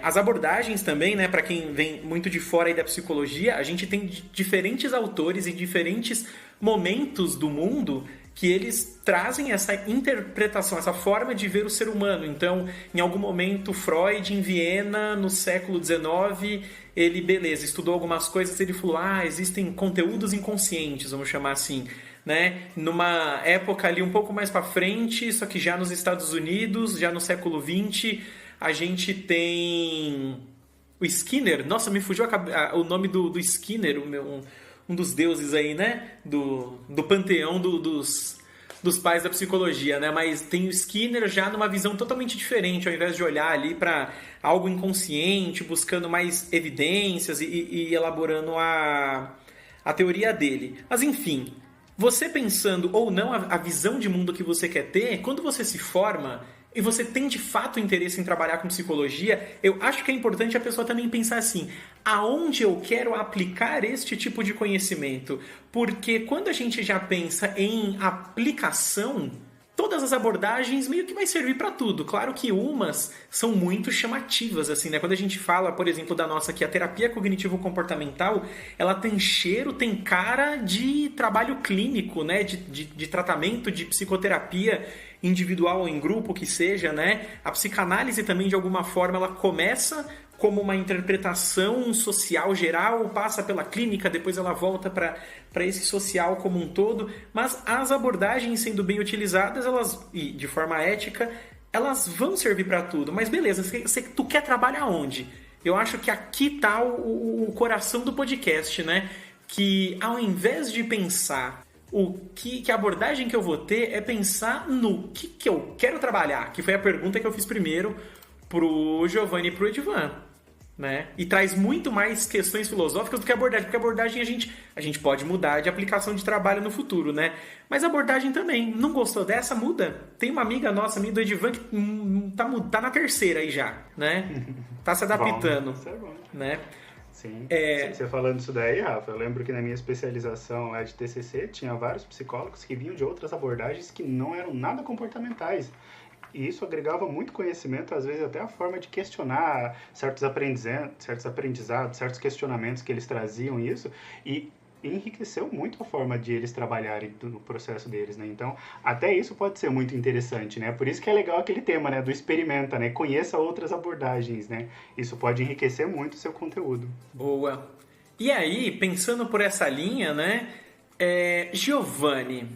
As abordagens também, né, para quem vem muito de fora aí da psicologia, a gente tem diferentes autores e diferentes momentos do mundo que eles trazem essa interpretação, essa forma de ver o ser humano. Então, em algum momento, Freud, em Viena, no século XIX, ele, beleza, estudou algumas coisas, ele falou, existem conteúdos inconscientes, vamos chamar assim, né? Numa época ali um pouco mais para frente, só que já nos Estados Unidos, já no século XX, a gente tem o Skinner. Nossa, me fugiu o nome do Skinner, um dos deuses aí, né? Do panteão dos pais da psicologia, né? Mas tem o Skinner já numa visão totalmente diferente, ao invés de olhar ali para algo inconsciente, buscando mais evidências e elaborando a teoria dele. Mas enfim, você pensando ou não a visão de mundo que você quer ter, quando você se forma e você tem de fato interesse em trabalhar com psicologia, eu acho que é importante a pessoa também pensar assim, aonde eu quero aplicar este tipo de conhecimento? Porque quando a gente já pensa em aplicação, todas as abordagens meio que vai servir para tudo. Claro que umas são muito chamativas, assim, né? Quando a gente fala, por exemplo, da nossa aqui, a terapia cognitivo-comportamental, ela tem cheiro, tem cara de trabalho clínico, né? De tratamento, de psicoterapia individual ou em grupo, que seja, né? A psicanálise também, de alguma forma, ela começa como uma interpretação social geral, passa pela clínica, depois ela volta para esse social como um todo, mas as abordagens sendo bem utilizadas, elas, e de forma ética, elas vão servir para tudo. Mas beleza, tu quer trabalhar onde? Eu acho que aqui está o coração do podcast, né? Que ao invés de pensar que abordagem que eu vou ter, é pensar no que eu quero trabalhar, que foi a pergunta que eu fiz primeiro pro Giovanni e pro Edvan, né? E traz muito mais questões filosóficas do que abordagem, porque a abordagem a gente pode mudar de aplicação de trabalho no futuro, né? Mas a abordagem também, não gostou dessa? Muda. Tem uma amiga nossa, amiga do Edvan, que tá na terceira aí já, né? Tá se adaptando, Bom, isso é bom. né? Sim. Você falando isso daí, Rafa, eu lembro que na minha especialização lá de TCC tinha vários psicólogos que vinham de outras abordagens que não eram nada comportamentais. E isso agregava muito conhecimento, às vezes até a forma de questionar certos aprendizados, certos questionamentos que eles traziam isso, e enriqueceu muito a forma de eles trabalharem no processo deles, né? Então, até isso pode ser muito interessante, né? Por isso que é legal aquele tema, né? Do experimenta, né? Conheça outras abordagens, né? Isso pode enriquecer muito o seu conteúdo. Boa. E aí, pensando por essa linha, né? Giovanni,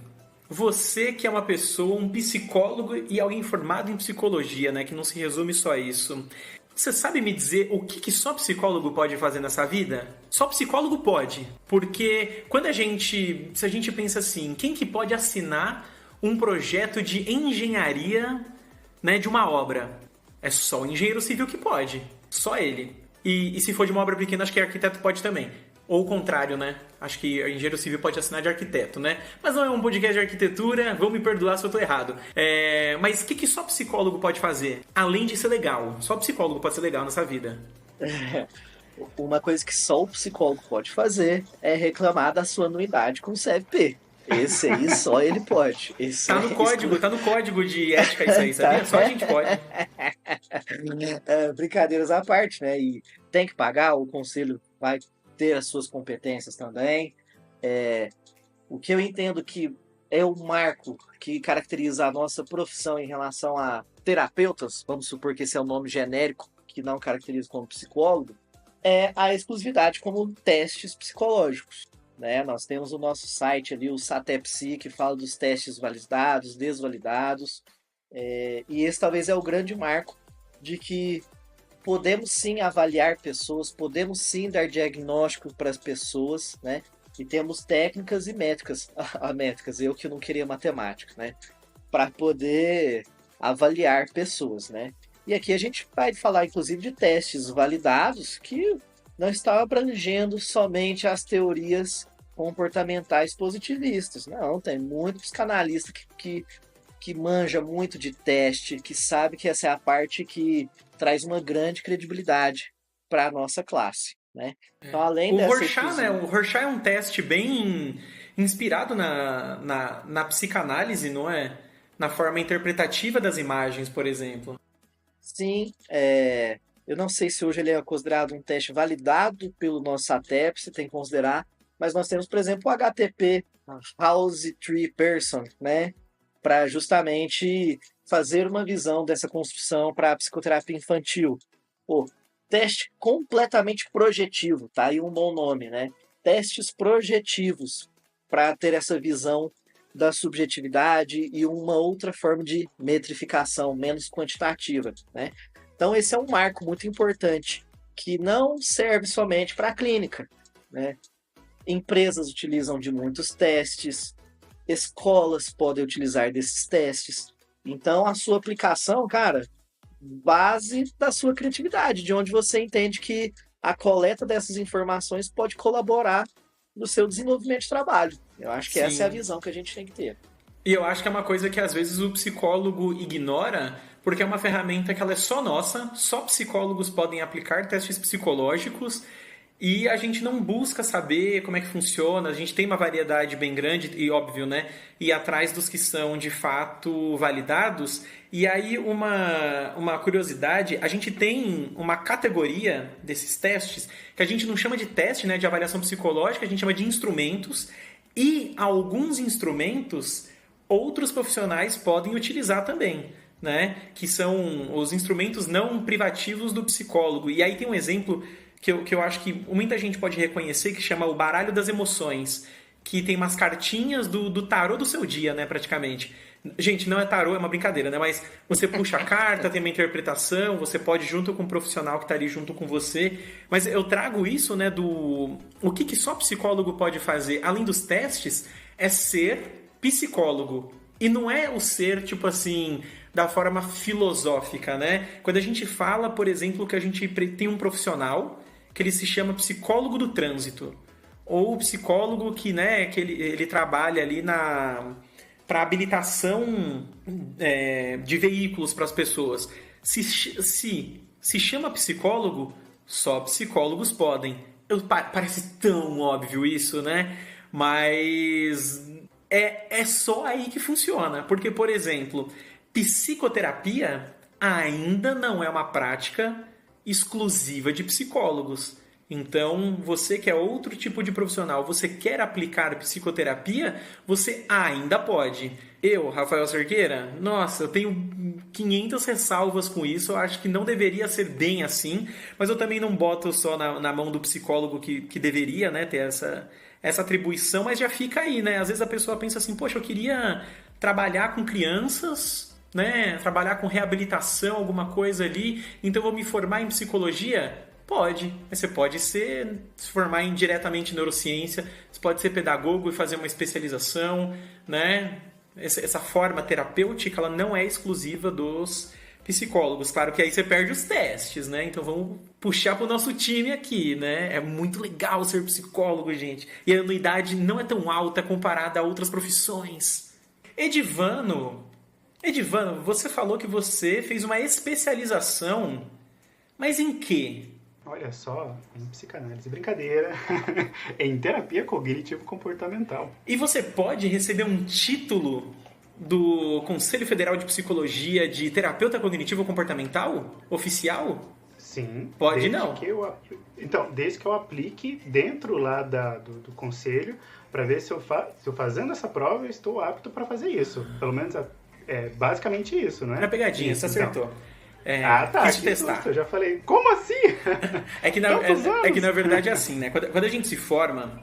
você que é uma pessoa, um psicólogo e alguém formado em psicologia, né? Que não se resume só a isso. Você sabe me dizer o que só psicólogo pode fazer nessa vida? Só psicólogo pode. Porque se a gente pensa assim, quem que pode assinar um projeto de engenharia, né, de uma obra? É só o engenheiro civil que pode. Só ele. E se for de uma obra pequena, acho que arquiteto pode também. Ou o contrário, né? Acho que o engenheiro civil pode assinar de arquiteto, né? Mas não é um podcast de arquitetura, vão me perdoar se eu tô errado. Mas o que só psicólogo pode fazer? Além de ser legal. Só psicólogo pode ser legal nessa vida. Uma coisa que só o psicólogo pode fazer é reclamar da sua anuidade com o CFP. Esse aí só ele pode. Tá no código de ética isso aí, sabia? Só a gente pode. Brincadeiras à parte, né? E tem que pagar, o conselho vai ter as suas competências também. O que eu entendo que é o marco que caracteriza a nossa profissão em relação a terapeutas, vamos supor que esse é o nome genérico, que não caracteriza como psicólogo, é a exclusividade como testes psicológicos, né? Nós temos o nosso site ali, o Satepsi, que fala dos testes validados, desvalidados, e esse talvez é o grande marco de que podemos sim avaliar pessoas, podemos sim dar diagnóstico para as pessoas, né? E temos técnicas e métricas, métricas, eu que não queria matemática, né? Para poder avaliar pessoas, né? E aqui a gente vai falar, inclusive, de testes validados que não estão abrangendo somente as teorias comportamentais positivistas. Não, tem muito psicanalista que manja muito de teste, que sabe que essa é a parte que traz uma grande credibilidade para a nossa classe, né? Então, além O dessa Rorschach, né? O Rorschach é um teste bem inspirado na psicanálise, não é? Na forma interpretativa das imagens, por exemplo. sim, eu não sei se hoje ele é considerado um teste validado pelo nosso SATEP, se tem que considerar, mas nós temos, por exemplo, o HTP, House Tree Person, né? Para justamente fazer uma visão dessa construção para a psicoterapia infantil. Pô, teste completamente projetivo, tá aí um bom nome, né? Testes projetivos para ter essa visão da subjetividade e uma outra forma de metrificação menos quantitativa, né? Então esse é um marco muito importante que não serve somente para a clínica, né? Empresas utilizam de muitos testes, escolas podem utilizar desses testes. Então a sua aplicação, cara, base da sua criatividade, de onde você entende que a coleta dessas informações pode colaborar no seu desenvolvimento de trabalho. Eu acho que essa é a Sim. visão que a gente tem que ter. E eu acho que é uma coisa que às vezes o psicólogo ignora, porque é uma ferramenta que ela é só nossa, só psicólogos podem aplicar testes psicológicos e a gente não busca saber como é que funciona, a gente tem uma variedade bem grande e óbvio, né? E atrás dos que são de fato validados. E aí uma curiosidade, a gente tem uma categoria desses testes que a gente não chama de teste, né, de avaliação psicológica, a gente chama de instrumentos. E alguns instrumentos outros profissionais podem utilizar também, né? Que são os instrumentos não privativos do psicólogo. E aí tem um exemplo que eu acho que muita gente pode reconhecer, que chama o baralho das emoções, que tem umas cartinhas do tarô do seu dia, né, praticamente. Gente, não é tarô, é uma brincadeira, né? Mas você puxa a carta, tem uma interpretação, você pode junto com o profissional que está ali junto com você. Mas eu trago isso, né, o que só psicólogo pode fazer, além dos testes, é ser psicólogo. E não é o ser, tipo assim, da forma filosófica, né? Quando a gente fala, por exemplo, que a gente tem um profissional que ele se chama psicólogo do trânsito, ou psicólogo que, né, que ele trabalha ali para habilitação de veículos para as pessoas. Se chama psicólogo, só psicólogos podem. Parece tão óbvio isso, né? Mas é só aí que funciona. Porque, por exemplo, psicoterapia ainda não é uma prática exclusiva de psicólogos. Então, você que é outro tipo de profissional, você quer aplicar psicoterapia, você ainda pode. Eu, Rafael Cerqueira, nossa, eu tenho 500 ressalvas com isso, eu acho que não deveria ser bem assim, mas eu também não boto só na mão do psicólogo que deveria, né, ter essa atribuição, mas já fica aí, né? Às vezes a pessoa pensa assim, poxa, eu queria trabalhar com crianças, né, trabalhar com reabilitação, alguma coisa ali, então eu vou me formar em psicologia? Pode. Você pode se formar em diretamente em neurociência, você pode ser pedagogo e fazer uma especialização, né? Essa forma terapêutica, ela não é exclusiva dos psicólogos. Claro que aí você perde os testes, né? Então vamos puxar pro nosso time aqui, né? É muito legal ser psicólogo, gente. E a anuidade não é tão alta comparada a outras profissões. Edivano, você falou que você fez uma especialização, mas em quê? Olha só, em psicanálise, brincadeira, em terapia cognitivo-comportamental. E você pode receber um título do Conselho Federal de Psicologia de terapeuta cognitivo-comportamental oficial? Sim. Pode não. Desde que eu aplique dentro lá do conselho, para ver se eu fazendo essa prova eu estou apto para fazer isso. Pelo menos é basicamente isso, né? Na pegadinha, você acertou. Tá, quis que testar. susto, eu já falei, como assim? É que na verdade é assim, né? Quando a gente se forma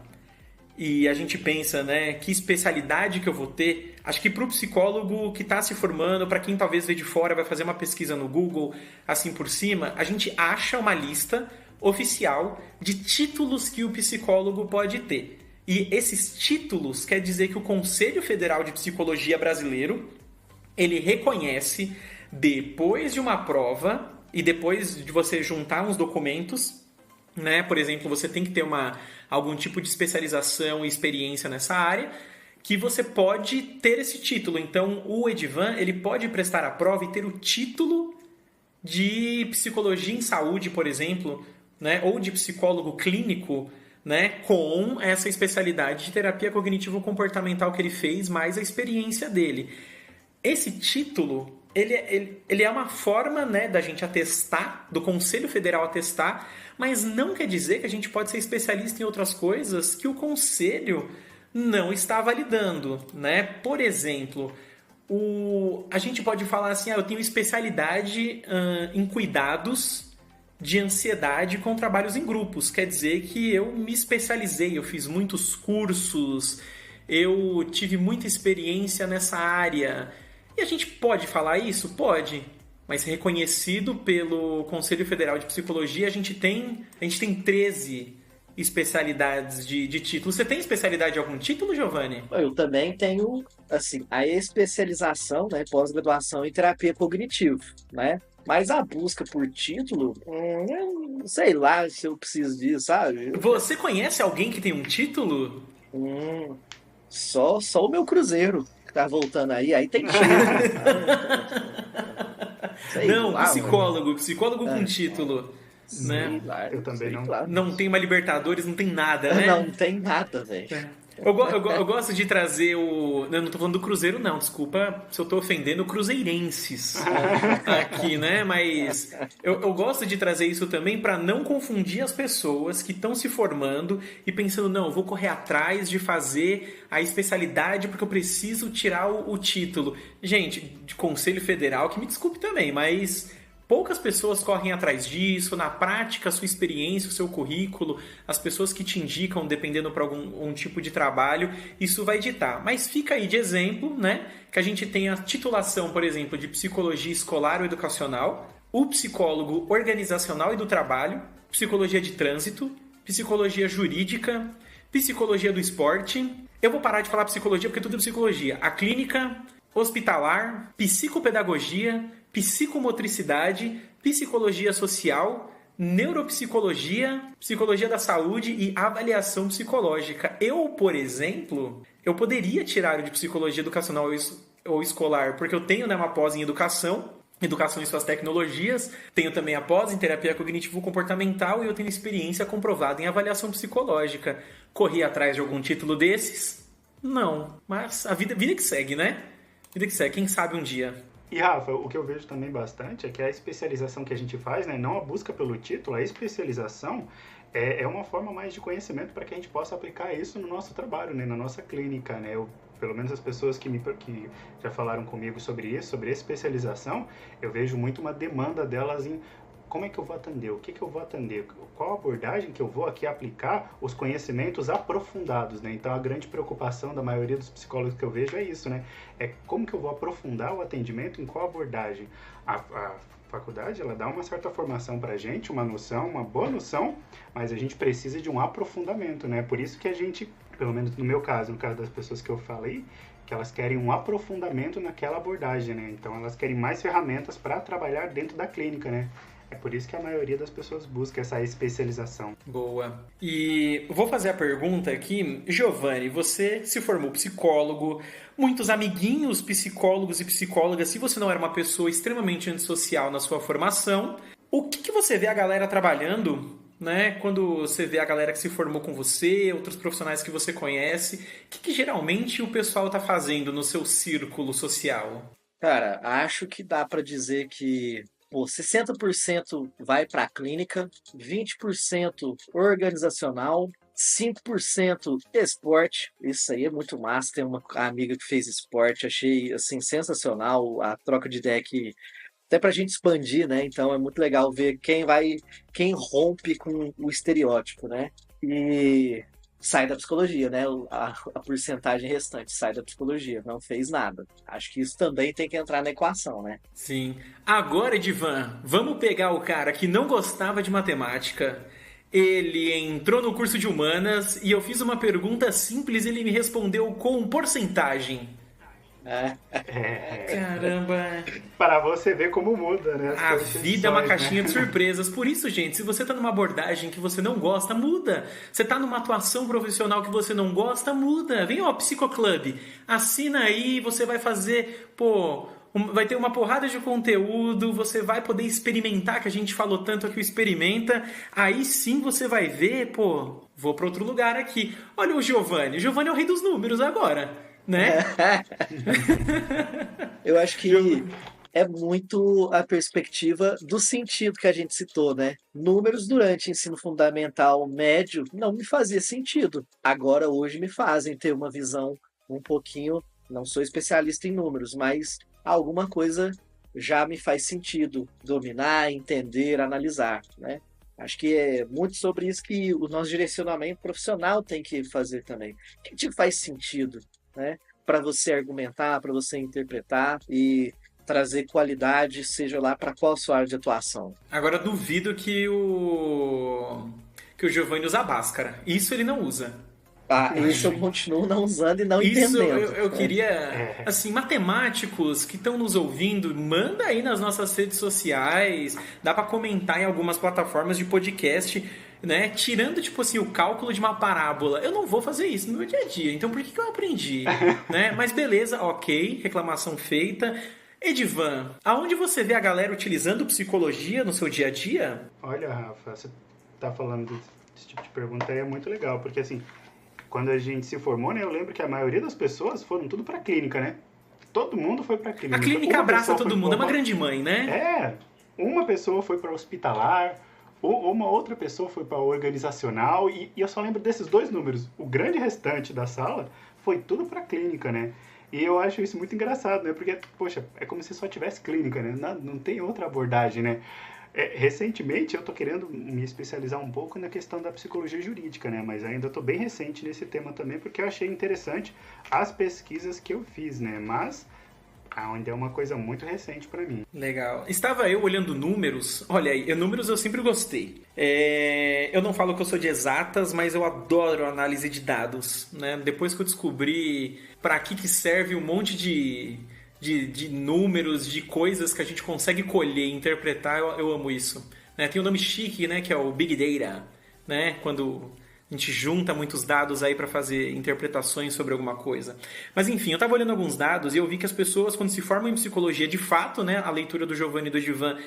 e a gente pensa, né, que especialidade que eu vou ter, acho que pro psicólogo que está se formando, para quem talvez veio de fora, vai fazer uma pesquisa no Google, assim por cima, a gente acha uma lista oficial de títulos que o psicólogo pode ter. E esses títulos quer dizer que o Conselho Federal de Psicologia brasileiro, ele reconhece, depois de uma prova e depois de você juntar uns documentos, né? Por exemplo, você tem que ter algum tipo de especialização e experiência nessa área, que você pode ter esse título. Então, o Edivan, ele pode prestar a prova e ter o título de psicologia em saúde, por exemplo, né? Ou de psicólogo clínico, né? Com essa especialidade de terapia cognitivo-comportamental que ele fez, mais a experiência dele. Esse título, ele é uma forma, né, da gente atestar, do Conselho Federal atestar, mas não quer dizer que a gente pode ser especialista em outras coisas que o Conselho não está validando, né? Por exemplo, a gente pode falar assim, eu tenho especialidade em cuidados de ansiedade com trabalhos em grupos. Quer dizer que eu me especializei, eu fiz muitos cursos, eu tive muita experiência nessa área. E a gente pode falar isso? Pode. Mas reconhecido pelo Conselho Federal de Psicologia, a gente tem 13 especialidades de título. Você tem especialidade de algum título, Giovanni? Eu também tenho, assim, a especialização, né, pós-graduação em terapia cognitivo, né? Mas a busca por título, não sei lá se eu preciso disso, sabe? Você conhece alguém que tem um título? Só o meu cruzeiro que tá voltando aí tem cheiro. Não, psicólogo com título. Né? Eu também não. Não tem uma Libertadores, não tem nada, né? Não tem nada, velho. Eu gosto de trazer o... Eu não tô falando do Cruzeiro, não. Desculpa se eu tô ofendendo cruzeirenses aqui, né? Mas eu gosto de trazer isso também para não confundir as pessoas que estão se formando e pensando, não, eu vou correr atrás de fazer a especialidade porque eu preciso tirar o título. Gente, de Conselho Federal, que me desculpe também, mas... Poucas pessoas correm atrás disso, na prática, a sua experiência, o seu currículo, as pessoas que te indicam, dependendo para algum tipo de trabalho, isso vai ditar. Mas fica aí de exemplo, né, que a gente tem a titulação, por exemplo, de psicologia escolar ou educacional, o psicólogo organizacional e do trabalho, psicologia de trânsito, psicologia jurídica, psicologia do esporte. Eu vou parar de falar psicologia porque tudo é psicologia. A clínica, hospitalar, psicopedagogia, psicomotricidade, psicologia social, neuropsicologia, psicologia da saúde e avaliação psicológica. Eu, por exemplo, eu poderia tirar o de psicologia educacional ou escolar, porque eu tenho, né, uma pós em educação e suas tecnologias, tenho também a pós em terapia cognitivo-comportamental e eu tenho experiência comprovada em avaliação psicológica. Corri atrás de algum título desses? Não, mas a vida que segue, né? Vida que segue, quem sabe um dia. E, Rafa, o que eu vejo também bastante é que a especialização que a gente faz, né, não a busca pelo título, a especialização é uma forma mais de conhecimento para que a gente possa aplicar isso no nosso trabalho, né, na nossa clínica, né? Pelo menos as pessoas que já falaram comigo sobre isso, sobre especialização, eu vejo muito uma demanda delas em como é que eu vou atender, o que eu vou atender, qual abordagem que eu vou aqui aplicar os conhecimentos aprofundados, né? Então, a grande preocupação da maioria dos psicólogos que eu vejo é isso, né? É como que eu vou aprofundar o atendimento, em qual abordagem. A faculdade, ela dá uma certa formação pra gente, uma noção, uma boa noção, mas a gente precisa de um aprofundamento, né? Por isso que a gente, pelo menos no meu caso, no caso das pessoas que eu falei, que elas querem um aprofundamento naquela abordagem, né? Então, elas querem mais ferramentas para trabalhar dentro da clínica, né? É por isso que a maioria das pessoas busca essa especialização. Boa. E vou fazer a pergunta aqui. Giovanni, você se formou psicólogo, muitos amiguinhos psicólogos e psicólogas, se você não era uma pessoa extremamente antissocial na sua formação, o que você vê a galera trabalhando, né? Quando você vê a galera que se formou com você, outros profissionais que você conhece, o que geralmente o pessoal está fazendo no seu círculo social? Cara, acho que dá para dizer que 60% vai para a clínica, 20% organizacional, 5% esporte. Isso aí é muito massa. Tem uma amiga que fez esporte, achei assim sensacional a troca de ideia que até pra gente expandir, né? Então é muito legal ver quem rompe com o estereótipo, né? E sai da psicologia, né? A porcentagem restante sai da psicologia, não fez nada. Acho que isso também tem que entrar na equação, né? Sim. Agora, Edivan, vamos pegar o cara que não gostava de matemática. Ele entrou no curso de humanas e eu fiz uma pergunta simples e ele me respondeu com porcentagem. Caramba! Para você ver como muda, né? A vida é uma caixinha né? de surpresas. Por isso, gente, se você tá numa abordagem que você não gosta, muda. Você tá numa atuação profissional que você não gosta, muda. Vem, ó, Psicoclub. Assina aí, você vai fazer, vai ter uma porrada de conteúdo, você vai poder experimentar, que a gente falou tanto aqui, o experimenta. Aí sim você vai ver, vou para outro lugar aqui. Olha o Giovanni. O Giovanni é o rei dos números agora, né? Eu acho que é muito a perspectiva do sentido que a gente citou, né? Números durante ensino fundamental médio não me fazia sentido. Agora, hoje, me fazem ter uma visão um pouquinho. Não sou especialista em números, mas alguma coisa já me faz sentido dominar, entender, analisar, né? Acho que é muito sobre isso que o nosso direcionamento profissional tem que fazer também. O que te faz sentido, né? Para você argumentar, para você interpretar e trazer qualidade, seja lá para qual sua área de atuação. Agora duvido que o Giovanni usa Bhaskara. Isso ele não usa. Isso eu continuo não usando e não Isso entendendo. eu queria, assim, matemáticos que estão nos ouvindo, manda aí nas nossas redes sociais, dá para comentar em algumas plataformas de podcast, né? Tirando, tipo assim, o cálculo de uma parábola. Eu não vou fazer isso no meu dia a dia, então por que eu aprendi? Né? Mas beleza, ok, reclamação feita. Edivan, aonde você vê a galera utilizando psicologia no seu dia a dia? Olha, Rafa, você tá falando desse tipo de pergunta aí, é muito legal, porque assim, quando a gente se formou, né, eu lembro que a maioria das pessoas foram tudo pra clínica, né? Todo mundo foi pra clínica. A clínica abraça todo mundo, é uma grande mãe, né? Uma pessoa foi para hospitalar, ou uma outra pessoa foi para organizacional, e eu só lembro desses dois números. O grande restante da sala foi tudo para clínica, né? E eu acho isso muito engraçado, né? Porque, poxa, é como se só tivesse clínica, né? Não tem outra abordagem, né? Recentemente eu tô querendo me especializar um pouco na questão da psicologia jurídica, né? Mas ainda tô bem recente nesse tema também, porque eu achei interessante as pesquisas que eu fiz, né? Mas ainda é uma coisa muito recente para mim. Legal. Estava eu olhando números. Olha aí, números eu sempre gostei. Eu não falo que eu sou de exatas, mas eu adoro análise de dados, né? Depois que eu descobri para que serve um monte de números, de coisas que a gente consegue colher e interpretar, eu amo isso. Né? Tem um nome chique, né, que é o Big Data, né? Quando a gente junta muitos dados aí para fazer interpretações sobre alguma coisa. Mas enfim, eu estava olhando alguns dados e eu vi que as pessoas, quando se formam em psicologia, de fato, né, a leitura do Giovanni e do Edivan,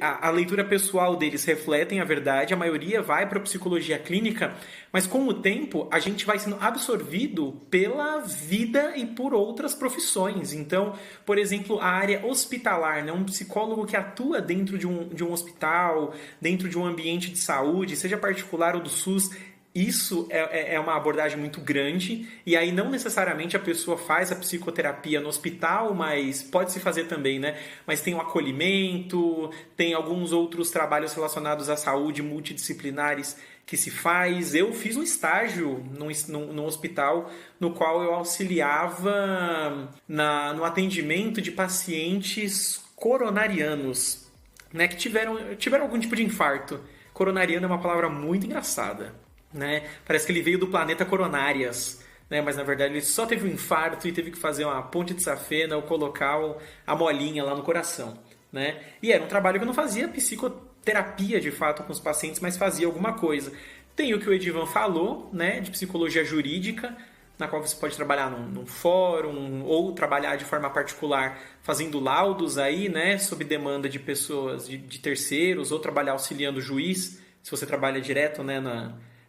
a leitura pessoal deles refletem a verdade, a maioria vai para a psicologia clínica, mas com o tempo a gente vai sendo absorvido pela vida e por outras profissões. Então, por exemplo, a área hospitalar, né, um psicólogo que atua dentro de um hospital, dentro de um ambiente de saúde, seja particular ou do SUS, isso é uma abordagem muito grande, e aí não necessariamente a pessoa faz a psicoterapia no hospital, mas pode se fazer também, né? Mas tem o acolhimento, tem alguns outros trabalhos relacionados à saúde multidisciplinares que se faz. Eu fiz um estágio num hospital no qual eu auxiliava no atendimento de pacientes coronarianos, né? Que tiveram algum tipo de infarto. Coronariano é uma palavra muito engraçada. Né? Parece que ele veio do planeta Coronárias, né? Mas na verdade ele só teve um infarto e teve que fazer uma ponte de safena ou colocar a molinha lá no coração, né? E era um trabalho que eu não fazia psicoterapia de fato com os pacientes, mas fazia alguma coisa. Tem o que o Edivan falou, né? De psicologia jurídica, na qual você pode trabalhar num fórum ou trabalhar de forma particular fazendo laudos aí, né? Sob demanda de pessoas, de terceiros, ou trabalhar auxiliando o juiz, se você trabalha direto, né?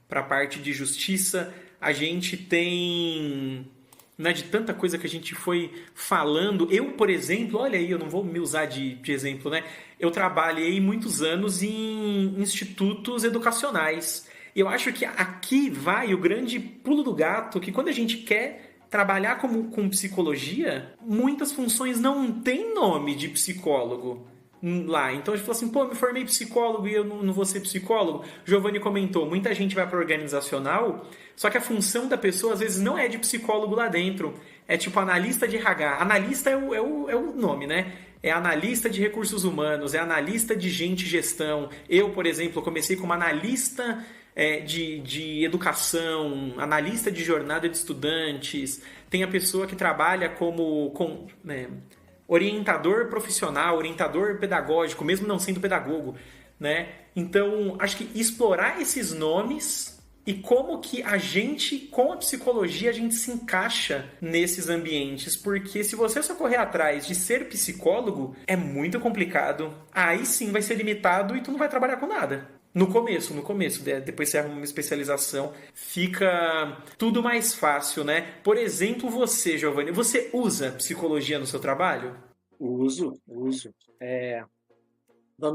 Para a parte de justiça, a gente tem, né, de tanta coisa que a gente foi falando. Eu, por exemplo, olha aí, eu não vou me usar de exemplo, né? Eu trabalhei muitos anos em institutos educacionais. Eu acho que aqui vai o grande pulo do gato, que quando a gente quer trabalhar com psicologia, muitas funções não têm nome de psicólogo. lá. Então a gente falou assim, pô, me formei psicólogo e eu não vou ser psicólogo. Giovanni comentou, muita gente vai para organizacional, só que a função da pessoa às vezes não é de psicólogo lá dentro. É tipo analista de RH. Analista é o nome, né? É analista de recursos humanos, é analista de gente e gestão. Eu, por exemplo, comecei como analista de educação, analista de jornada de estudantes. Tem a pessoa que trabalha como orientador profissional, orientador pedagógico, mesmo não sendo pedagogo, né? Então, acho que explorar esses nomes e como que a gente, com a psicologia, a gente se encaixa nesses ambientes. Porque se você só correr atrás de ser psicólogo, é muito complicado. Aí sim vai ser limitado e tu não vai trabalhar com nada. No começo, depois você arruma uma especialização, fica tudo mais fácil, né? Por exemplo, você, Giovanni, você usa psicologia no seu trabalho? Uso. Vamos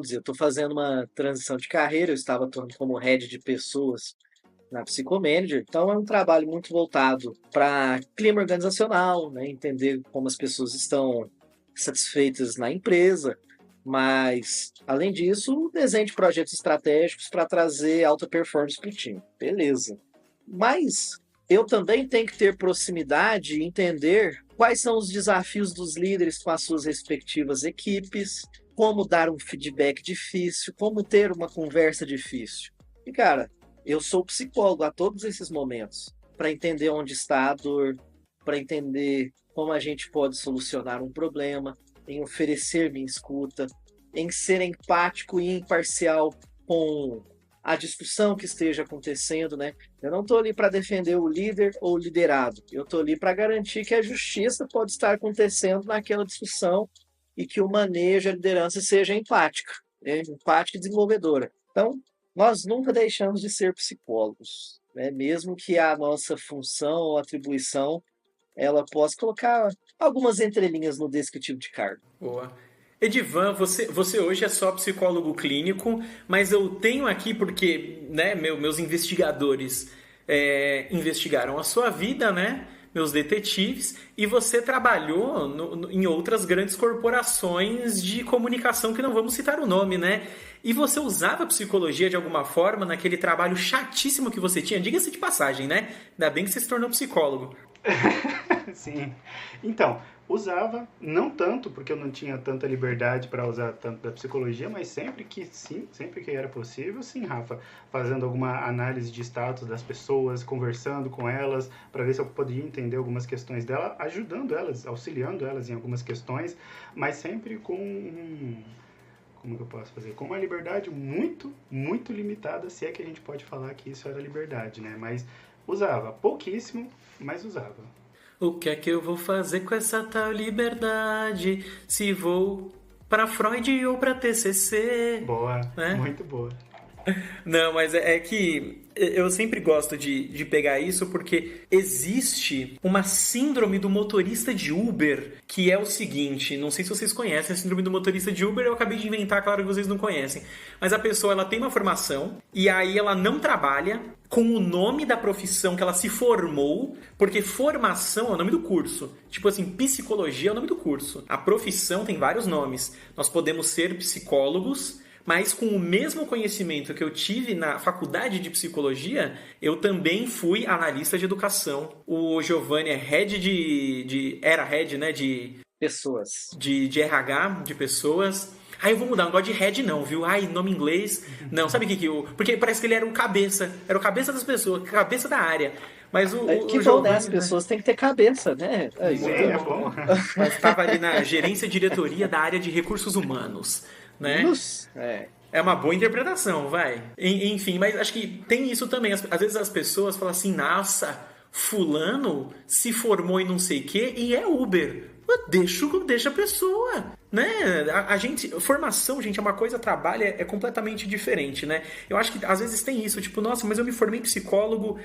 dizer, eu estou fazendo uma transição de carreira, eu estava atuando como head de pessoas na Psychomanager, então é um trabalho muito voltado para clima organizacional, né? Entender como as pessoas estão satisfeitas na empresa, mas, além disso, desenho de projetos estratégicos para trazer alta performance para o time. Beleza. Mas eu também tenho que ter proximidade e entender quais são os desafios dos líderes com as suas respectivas equipes, como dar um feedback difícil, como ter uma conversa difícil. E, cara, eu sou psicólogo a todos esses momentos, para entender onde está a dor, para entender como a gente pode solucionar um problema, em oferecer minha escuta, em ser empático e imparcial com a discussão que esteja acontecendo, né? Eu não estou ali para defender o líder ou o liderado, eu estou ali para garantir que a justiça pode estar acontecendo naquela discussão e que o manejo, a liderança seja empática, né? Empática e desenvolvedora. Então, nós nunca deixamos de ser psicólogos, né? Mesmo que a nossa função ou atribuição ela possa colocar algumas entrelinhas no descritivo de cargo. Boa. Edivan, você hoje é só psicólogo clínico, mas eu tenho aqui porque, né, meus investigadores investigaram a sua vida, né? Meus detetives, e você trabalhou em outras grandes corporações de comunicação que não vamos citar o nome, né? E você usava a psicologia de alguma forma naquele trabalho chatíssimo que você tinha? Diga-se de passagem, né? Ainda bem que você se tornou psicólogo. Sim. Então, usava, não tanto, porque eu não tinha tanta liberdade para usar tanto da psicologia, mas sempre que era possível, sim, Rafa, fazendo alguma análise de status das pessoas, conversando com elas, para ver se eu podia entender algumas questões dela, ajudando elas, auxiliando elas em algumas questões, mas sempre como que eu posso fazer? Com uma liberdade muito, muito limitada, se é que a gente pode falar que isso era liberdade, né? Mas usava, pouquíssimo, mas usava. O que é que eu vou fazer com essa tal liberdade? Se vou pra Freud ou pra TCC? Boa, né? Muito boa. Não, mas é que eu sempre gosto de pegar isso porque existe uma síndrome do motorista de Uber que é o seguinte, não sei se vocês conhecem a síndrome do motorista de Uber, eu acabei de inventar, claro que vocês não conhecem, mas a pessoa ela tem uma formação e aí ela não trabalha com o nome da profissão que ela se formou, porque formação é o nome do curso. Tipo assim, psicologia é o nome do curso. A profissão tem vários nomes. Nós podemos ser psicólogos, mas com o mesmo conhecimento que eu tive na faculdade de psicologia, eu também fui analista de educação. O Giovanni é head era head, né, de pessoas. De RH, de pessoas. Aí eu vou mudar, não gosto de head não, viu? Ai, nome em inglês. Não, sabe o que eu... Porque parece que ele era o cabeça. Era o cabeça das pessoas, cabeça da área. Mas que bom, Giovanni, né? As pessoas têm que ter cabeça, né? É bom. Mas estava ali na gerência e diretoria da área de recursos humanos, né? É uma boa interpretação, vai. Enfim, mas acho que tem isso também. Às vezes as pessoas falam assim, nossa, fulano se formou em não sei o quê e é Uber. Deixa a pessoa, né? A gente, formação, gente, é uma coisa, trabalho é completamente diferente, né? Eu acho que às vezes tem isso, tipo, nossa, mas eu me formei psicólogo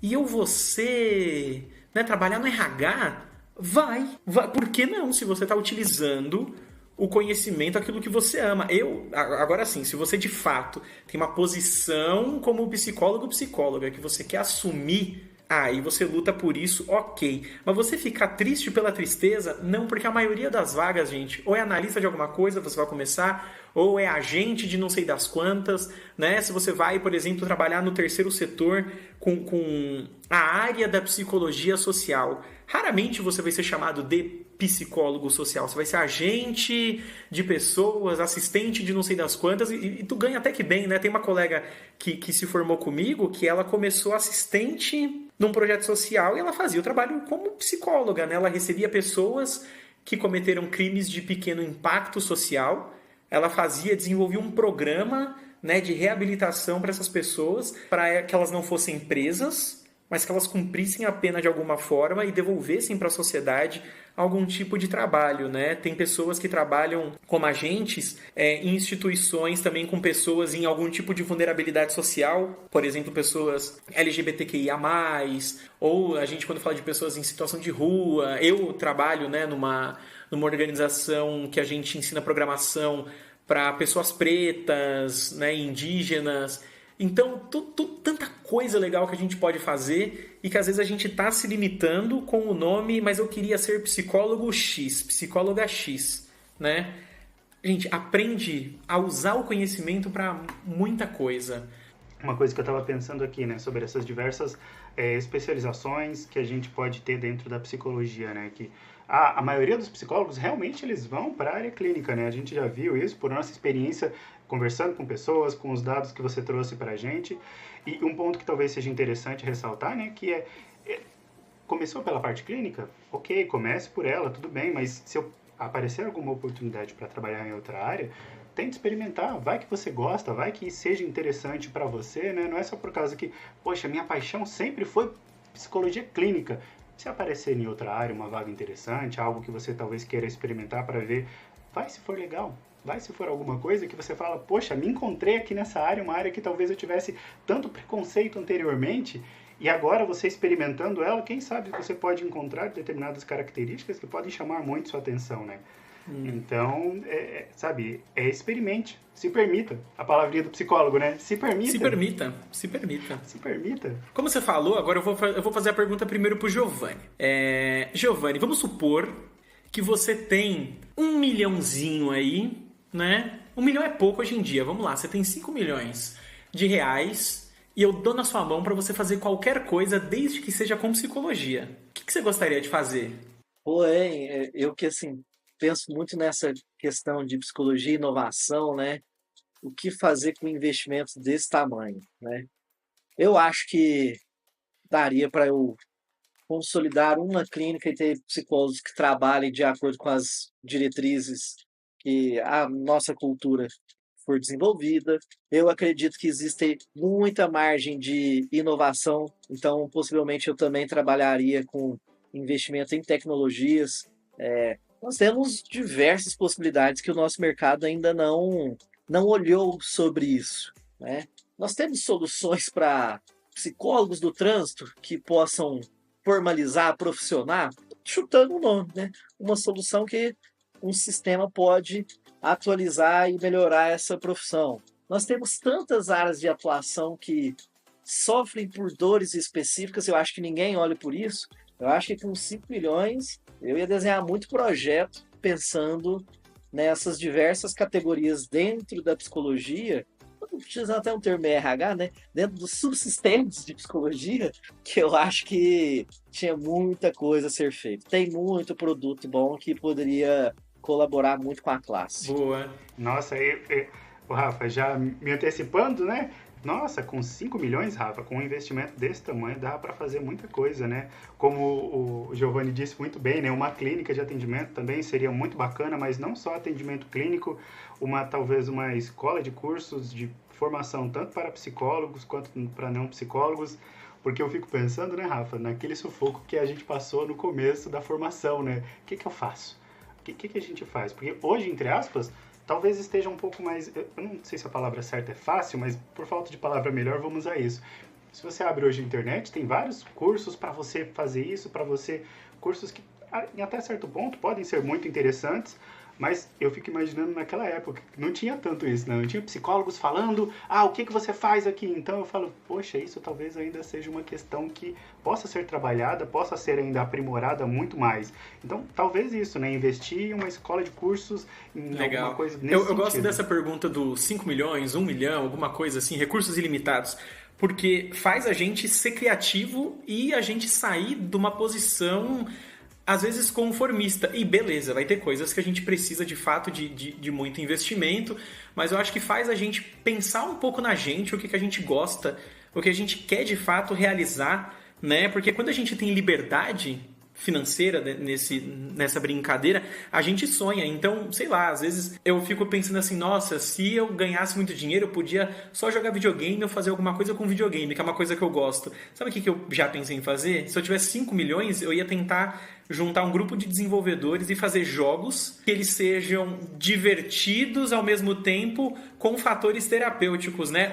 e eu vou ser, né, trabalhar no RH? Vai. Por que não? Se você está utilizando o conhecimento, aquilo que você ama. Agora sim, se você de fato tem uma posição como psicólogo ou psicóloga que você quer assumir Ah, e você luta por isso, ok. Mas você ficar triste pela tristeza? Não, porque a maioria das vagas, gente, ou é analista de alguma coisa, você vai começar, ou é agente de não sei das quantas, né? Se você vai, por exemplo, trabalhar no terceiro setor com a área da psicologia social, raramente você vai ser chamado de psicólogo social. Você vai ser agente de pessoas, assistente de não sei das quantas, e tu ganha até que bem, né? Tem uma colega que se formou comigo, que ela começou assistente num projeto social e ela fazia o trabalho como psicóloga, né? Ela recebia pessoas que cometeram crimes de pequeno impacto social. Ela desenvolvia um programa, né, de reabilitação para essas pessoas, para que elas não fossem presas, mas que elas cumprissem a pena de alguma forma e devolvessem para a sociedade algum tipo de trabalho, né? Tem pessoas que trabalham como agentes em instituições também com pessoas em algum tipo de vulnerabilidade social, por exemplo, pessoas LGBTQIA+, ou a gente quando fala de pessoas em situação de rua, eu trabalho, né, numa organização que a gente ensina programação para pessoas pretas, né, indígenas. Então, tanta coisa legal que a gente pode fazer e que às vezes a gente está se limitando com o nome, mas eu queria ser psicólogo X, psicóloga X, né? Gente, aprende a usar o conhecimento para muita coisa. Uma coisa que eu estava pensando aqui, né, sobre essas diversas especializações que a gente pode ter dentro da psicologia, né, que a maioria dos psicólogos realmente eles vão para a área clínica, né, a gente já viu isso por nossa experiência conversando com pessoas, com os dados que você trouxe para a gente, e um ponto que talvez seja interessante ressaltar, né, que começou pela parte clínica, ok, comece por ela, tudo bem, mas se aparecer alguma oportunidade para trabalhar em outra área, tente experimentar, vai que você gosta, vai que seja interessante para você, né? Não é só por causa que, poxa, minha paixão sempre foi psicologia clínica. Se aparecer em outra área, uma vaga interessante, algo que você talvez queira experimentar para ver, vai se for legal. Vai se for alguma coisa que você fala, poxa, me encontrei aqui nessa área, uma área que talvez eu tivesse tanto preconceito anteriormente, e agora você experimentando ela, quem sabe você pode encontrar determinadas características que podem chamar muito sua atenção, né? Então, experimente, se permita. A palavrinha do psicólogo, né? Se permita. Se permita, se permita. Se permita. Como você falou, agora eu vou fazer a pergunta primeiro pro Giovanni. Giovanni, vamos supor que você tem 1 milhãozinho aí, né? 1 milhão é pouco hoje em dia, vamos lá. Você tem 5 milhões de reais e eu dou na sua mão para você fazer qualquer coisa, desde que seja com psicologia. O que você gostaria de fazer? Pô, eu que assim, penso muito nessa questão de psicologia e inovação, né? O que fazer com investimentos desse tamanho, né? Eu acho que daria para eu consolidar uma clínica e ter psicólogos que trabalhem de acordo com as diretrizes que a nossa cultura for desenvolvida. Eu acredito que existe muita margem de inovação, então possivelmente eu também trabalharia com investimento em tecnologias. Nós temos diversas possibilidades que o nosso mercado ainda não olhou sobre isso, né? Nós temos soluções para psicólogos do trânsito que possam formalizar, profissionar, chutando o nome, né? Uma solução que um sistema pode atualizar e melhorar essa profissão. Nós temos tantas áreas de atuação que sofrem por dores específicas, eu acho que ninguém olha por isso. Eu acho que com 5 milhões eu ia desenhar muito projeto pensando nessas diversas categorias dentro da psicologia, utilizando até um termo RH, né? Dentro dos subsistemas de psicologia, que eu acho que tinha muita coisa a ser feita. Tem muito produto bom que poderia colaborar muito com a classe. Boa. Nossa, o Rafa, já me antecipando, né? Nossa, com 5 milhões, Rafa, com um investimento desse tamanho, dá para fazer muita coisa, né? Como o Giovanni disse muito bem, né? Uma clínica de atendimento também seria muito bacana, mas não só atendimento clínico, talvez uma escola de cursos de formação tanto para psicólogos quanto para não psicólogos, porque eu fico pensando, né, Rafa, naquele sufoco que a gente passou no começo da formação, né? O que eu faço? O que a gente faz? Porque hoje, entre aspas, talvez esteja um pouco mais... Eu não sei se a palavra certa é fácil, mas por falta de palavra melhor, vamos a isso. Se você abre hoje a internet, tem vários cursos para você fazer isso, cursos que, em até certo ponto, podem ser muito interessantes, Mas eu fico imaginando naquela época, não tinha tanto isso, não tinha psicólogos falando, o que você faz aqui? Então eu falo, poxa, isso talvez ainda seja uma questão que possa ser trabalhada, possa ser ainda aprimorada muito mais. Então, talvez isso, né? Investir em uma escola de cursos, em alguma coisa nesse sentido. Eu gosto dessa pergunta dos 5 milhões, 1 milhão, alguma coisa assim, recursos ilimitados, porque faz a gente ser criativo e a gente sair de uma posição, às vezes, conformista. E beleza, vai ter coisas que a gente precisa de fato de muito investimento, mas eu acho que faz a gente pensar um pouco na gente, o que a gente gosta, o que a gente quer de fato realizar, né? Porque quando a gente tem liberdade financeira nessa brincadeira, a gente sonha. Então, sei lá, às vezes eu fico pensando assim, nossa, se eu ganhasse muito dinheiro, eu podia só jogar videogame ou fazer alguma coisa com videogame, que é uma coisa que eu gosto. Sabe o que eu já pensei em fazer? Se eu tivesse 5 milhões, eu ia tentar juntar um grupo de desenvolvedores e fazer jogos que eles sejam divertidos ao mesmo tempo com fatores terapêuticos, né?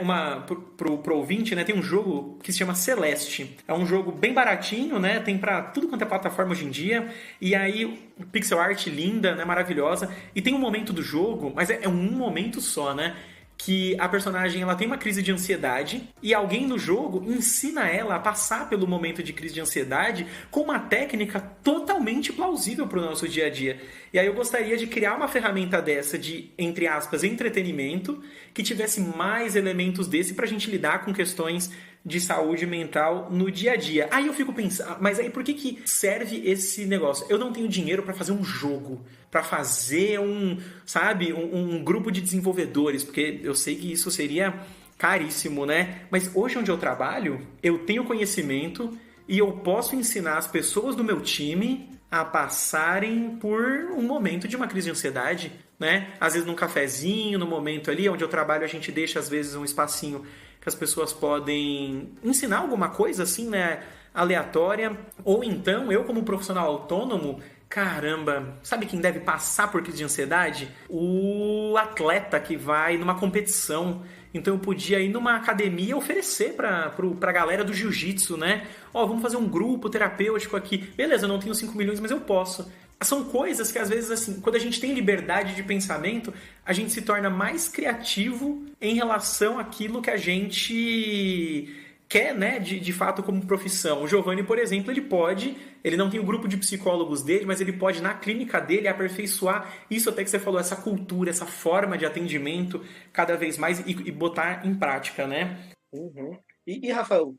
Pro ouvinte, né? Tem um jogo que se chama Celeste. É um jogo bem baratinho, né? Tem pra tudo quanto é plataforma hoje em dia. E aí, pixel art linda, né? Maravilhosa. E tem um momento do jogo, mas é um momento só, né? Que a personagem ela tem uma crise de ansiedade e alguém no jogo ensina ela a passar pelo momento de crise de ansiedade com uma técnica totalmente plausível para o nosso dia a dia. E aí eu gostaria de criar uma ferramenta dessa de, entre aspas, entretenimento, que tivesse mais elementos desse para a gente lidar com questões de saúde mental no dia a dia. Aí eu fico pensando, mas aí por que serve esse negócio? Eu não tenho dinheiro para fazer um jogo, para fazer um grupo de desenvolvedores, porque eu sei que isso seria caríssimo, né? Mas hoje onde eu trabalho, eu tenho conhecimento e eu posso ensinar as pessoas do meu time a passarem por um momento de uma crise de ansiedade, né? Às vezes num cafezinho, no momento ali onde eu trabalho, a gente deixa às vezes um espacinho que as pessoas podem ensinar alguma coisa assim, né, aleatória, ou então eu como profissional autônomo, caramba, sabe quem deve passar por crise de ansiedade? O atleta que vai numa competição. Então eu podia ir numa academia e oferecer pra galera do jiu-jitsu, né? Vamos fazer um grupo terapêutico aqui. Beleza, eu não tenho 5 milhões, mas eu posso. São coisas que às vezes, assim, quando a gente tem liberdade de pensamento, a gente se torna mais criativo em relação àquilo que a gente quer, né, de fato como profissão. O Giovanni, por exemplo, ele não tem o grupo de psicólogos dele, mas ele pode, na clínica dele, aperfeiçoar isso até que você falou, essa cultura, essa forma de atendimento cada vez mais e botar em prática, né? Uhum. E Rafael,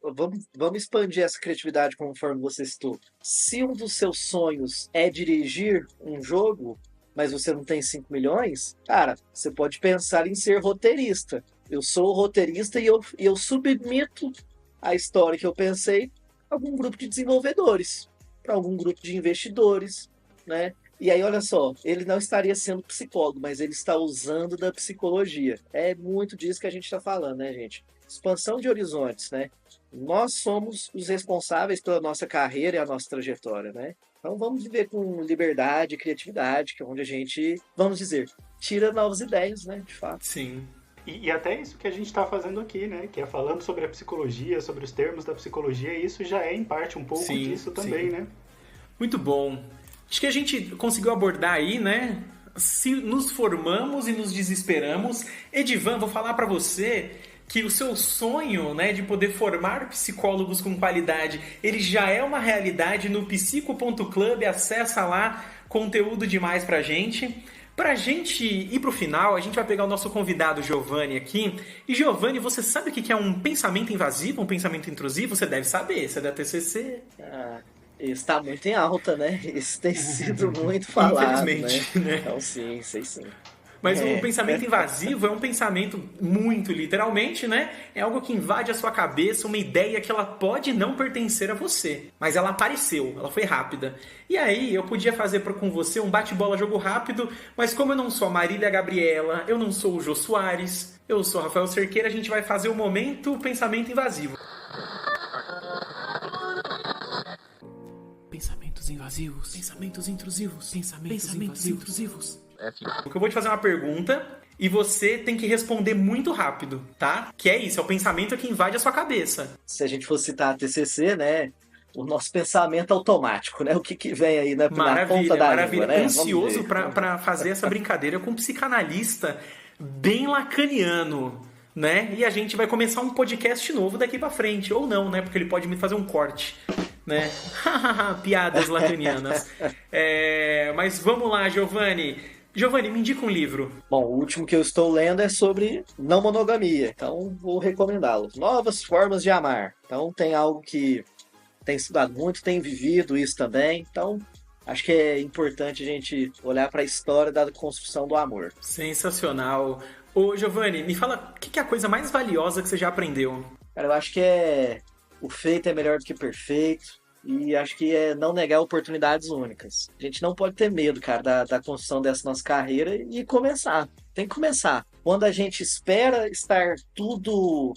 vamos expandir essa criatividade conforme você citou. Se um dos seus sonhos é dirigir um jogo, mas você não tem 5 milhões, cara, você pode pensar em ser roteirista. Eu sou roteirista e eu submeto a história que eu pensei a algum grupo de desenvolvedores, para algum grupo de investidores, né? E aí, olha só, ele não estaria sendo psicólogo, mas ele está usando da psicologia. É muito disso que a gente está falando, né, gente? Expansão de horizontes, né? Nós somos os responsáveis pela nossa carreira e a nossa trajetória, né? Então vamos viver com liberdade e criatividade, que é onde a gente, vamos dizer, tira novas ideias, né? De fato. Sim. E até isso que a gente está fazendo aqui, né? Que é falando sobre a psicologia, sobre os termos da psicologia, e isso já é, em parte, um pouco disso também, né? Muito bom. Acho que a gente conseguiu abordar aí, né? Se nos formamos e nos desesperamos. Edivan, vou falar para você que o seu sonho, né, de poder formar psicólogos com qualidade, ele já é uma realidade no psico.club, acessa lá, conteúdo demais pra gente. Pra gente ir pro final, a gente vai pegar o nosso convidado Giovanni aqui. E Giovanni, você sabe o que é um pensamento invasivo, um pensamento intrusivo? Você deve saber, você é da TCC. Está muito em alta, né? Isso tem sido muito falado, infelizmente, né? Então sim, sei sim. Mas o pensamento invasivo é um pensamento muito literalmente, né? É algo que invade a sua cabeça, uma ideia que ela pode não pertencer a você. Mas ela apareceu, ela foi rápida. E aí eu podia fazer com você um bate-bola jogo rápido, mas como eu não sou a Marília Gabriela, eu não sou o Jô Soares, eu sou o Rafael Cerqueira, a gente vai fazer o momento pensamento invasivo. Pensamentos invasivos, pensamentos intrusivos, pensamentos intrusivos. Eu vou te fazer uma pergunta e você tem que responder muito rápido, tá? Que é isso, é o pensamento que invade a sua cabeça. Se a gente for citar a TCC, né? o nosso pensamento automático, né? O que vem aí na ponta Maravilha, da maravilha. língua, né? Ansioso para fazer essa brincadeira com um psicanalista bem lacaniano, né? E a gente vai começar um podcast novo daqui pra frente. Ou não, né? Porque ele pode me fazer um corte, né? Piadas lacanianas. Mas vamos lá, Giovanni. Giovanni, me indica um livro. Bom, o último que eu estou lendo é sobre não monogamia, então vou recomendá-lo. Novas formas de amar. Então tem algo que tem estudado muito, tem vivido isso também. Então acho que é importante a gente olhar para a história da construção do amor. Sensacional. Ô, Giovanni, me fala o que é a coisa mais valiosa que você já aprendeu? Cara, eu acho que o feito é melhor do que perfeito. E acho que é não negar oportunidades únicas. A gente não pode ter medo, cara, da construção dessa nossa carreira e começar. Tem que começar. Quando a gente espera estar tudo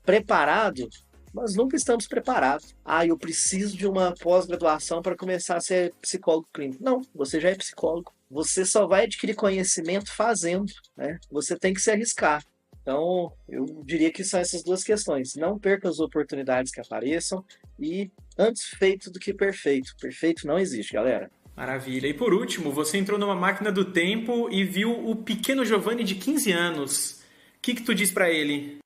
preparado, nós nunca estamos preparados. Eu preciso de uma pós-graduação para começar a ser psicólogo clínico. Não, você já é psicólogo. Você só vai adquirir conhecimento fazendo, né? Você tem que se arriscar. Então, eu diria que são essas duas questões. Não perca as oportunidades que apareçam e antes feito do que perfeito. Perfeito não existe, galera. Maravilha. E por último, você entrou numa máquina do tempo e viu o pequeno Giovanni de 15 anos. O que tu diz pra ele?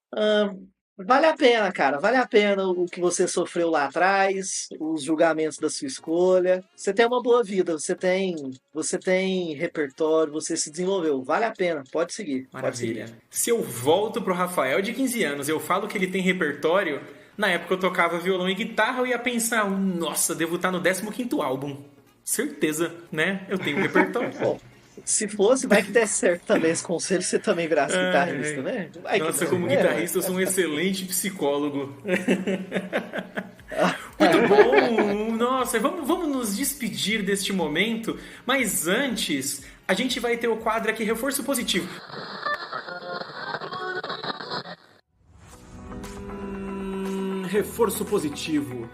Vale a pena, cara. Vale a pena o que você sofreu lá atrás, os julgamentos da sua escolha. Você tem uma boa vida, você tem repertório, você se desenvolveu. Vale a pena, pode seguir. Maravilha. Pode seguir. Se eu volto pro Rafael de 15 anos, eu falo que ele tem repertório, na época eu tocava violão e guitarra, eu ia pensar, nossa, devo estar no 15º álbum. Certeza, né? Eu tenho repertório. Bom, se fosse, vai que desse certo também esse conselho, você também virasse guitarrista, né? Nossa, como guitarrista, eu sou um excelente psicólogo. Muito bom! Nossa, vamos nos despedir deste momento, mas antes, a gente vai ter o quadro aqui, Reforço Positivo. Reforço positivo.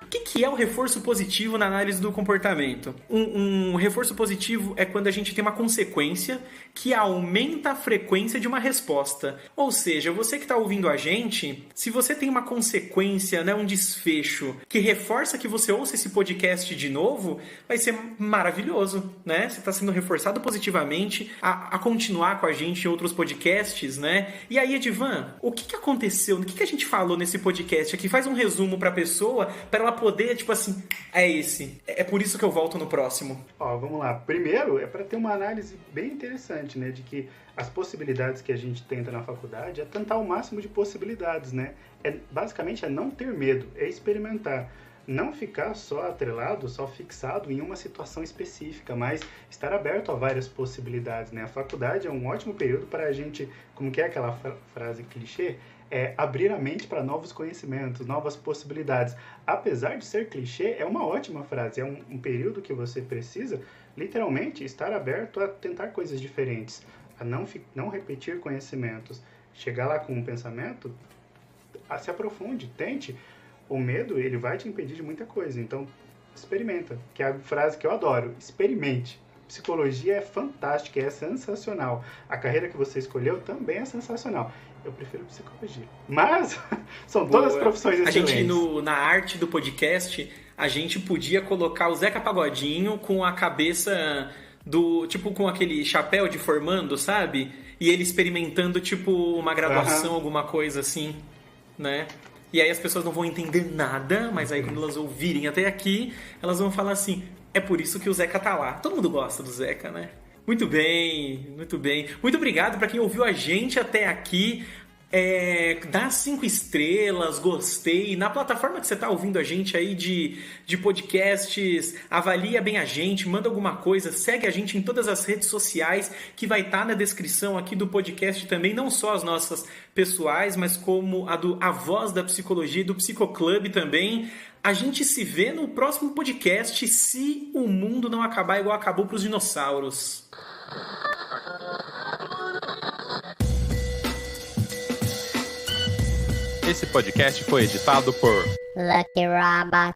O que é o reforço positivo na análise do comportamento? Um reforço positivo é quando a gente tem uma consequência que aumenta a frequência de uma resposta. Ou seja, você que está ouvindo a gente, se você tem uma consequência, né, um desfecho que reforça que você ouça esse podcast de novo, vai ser maravilhoso, né? Você está sendo reforçado positivamente a continuar com a gente em outros podcasts, né? E aí, Edivan, o que aconteceu? O que a gente falou nesse podcast aqui? Faz um resumo para a pessoa, para ela poder, tipo assim, é por isso que eu volto no próximo. Vamos lá. Primeiro, é para ter uma análise bem interessante, né, de que as possibilidades que a gente tenta na faculdade é tentar o máximo de possibilidades, né? Basicamente é não ter medo, é experimentar. Não ficar só atrelado, só fixado em uma situação específica, mas estar aberto a várias possibilidades, né? A faculdade é um ótimo período para a gente, como que é aquela frase clichê? Abrir a mente para novos conhecimentos, novas possibilidades. Apesar de ser clichê, é uma ótima frase. É um período que você precisa, literalmente, estar aberto a tentar coisas diferentes, a não repetir conhecimentos. Chegar lá com um pensamento, se aprofunde, tente. O medo, ele vai te impedir de muita coisa. Então, experimenta, que é a frase que eu adoro. Experimente. Psicologia é fantástica, é sensacional. A carreira que você escolheu também é sensacional. Eu prefiro psicologia. Mas são todas profissões excelentes. A gente, na arte do podcast, a gente podia colocar o Zeca Pagodinho com a cabeça tipo, com aquele chapéu de formando, sabe? E ele experimentando, tipo, uma graduação, alguma coisa assim, né? E aí as pessoas não vão entender nada, mas aí quando elas ouvirem até aqui, elas vão falar assim, é por isso que o Zeca tá lá. Todo mundo gosta do Zeca, né? Muito bem, muito bem. Muito obrigado para quem ouviu a gente até aqui. Dá 5 estrelas, gostei. Na plataforma que você está ouvindo a gente aí de podcasts, avalia bem a gente, manda alguma coisa, segue a gente em todas as redes sociais, que vai estar na descrição aqui do podcast também, não só as nossas pessoais, mas como a Voz da Psicologia e do Psicoclub também. A gente se vê no próximo podcast, se o mundo não acabar igual acabou para os dinossauros. Esse podcast foi editado por Lucky Robot.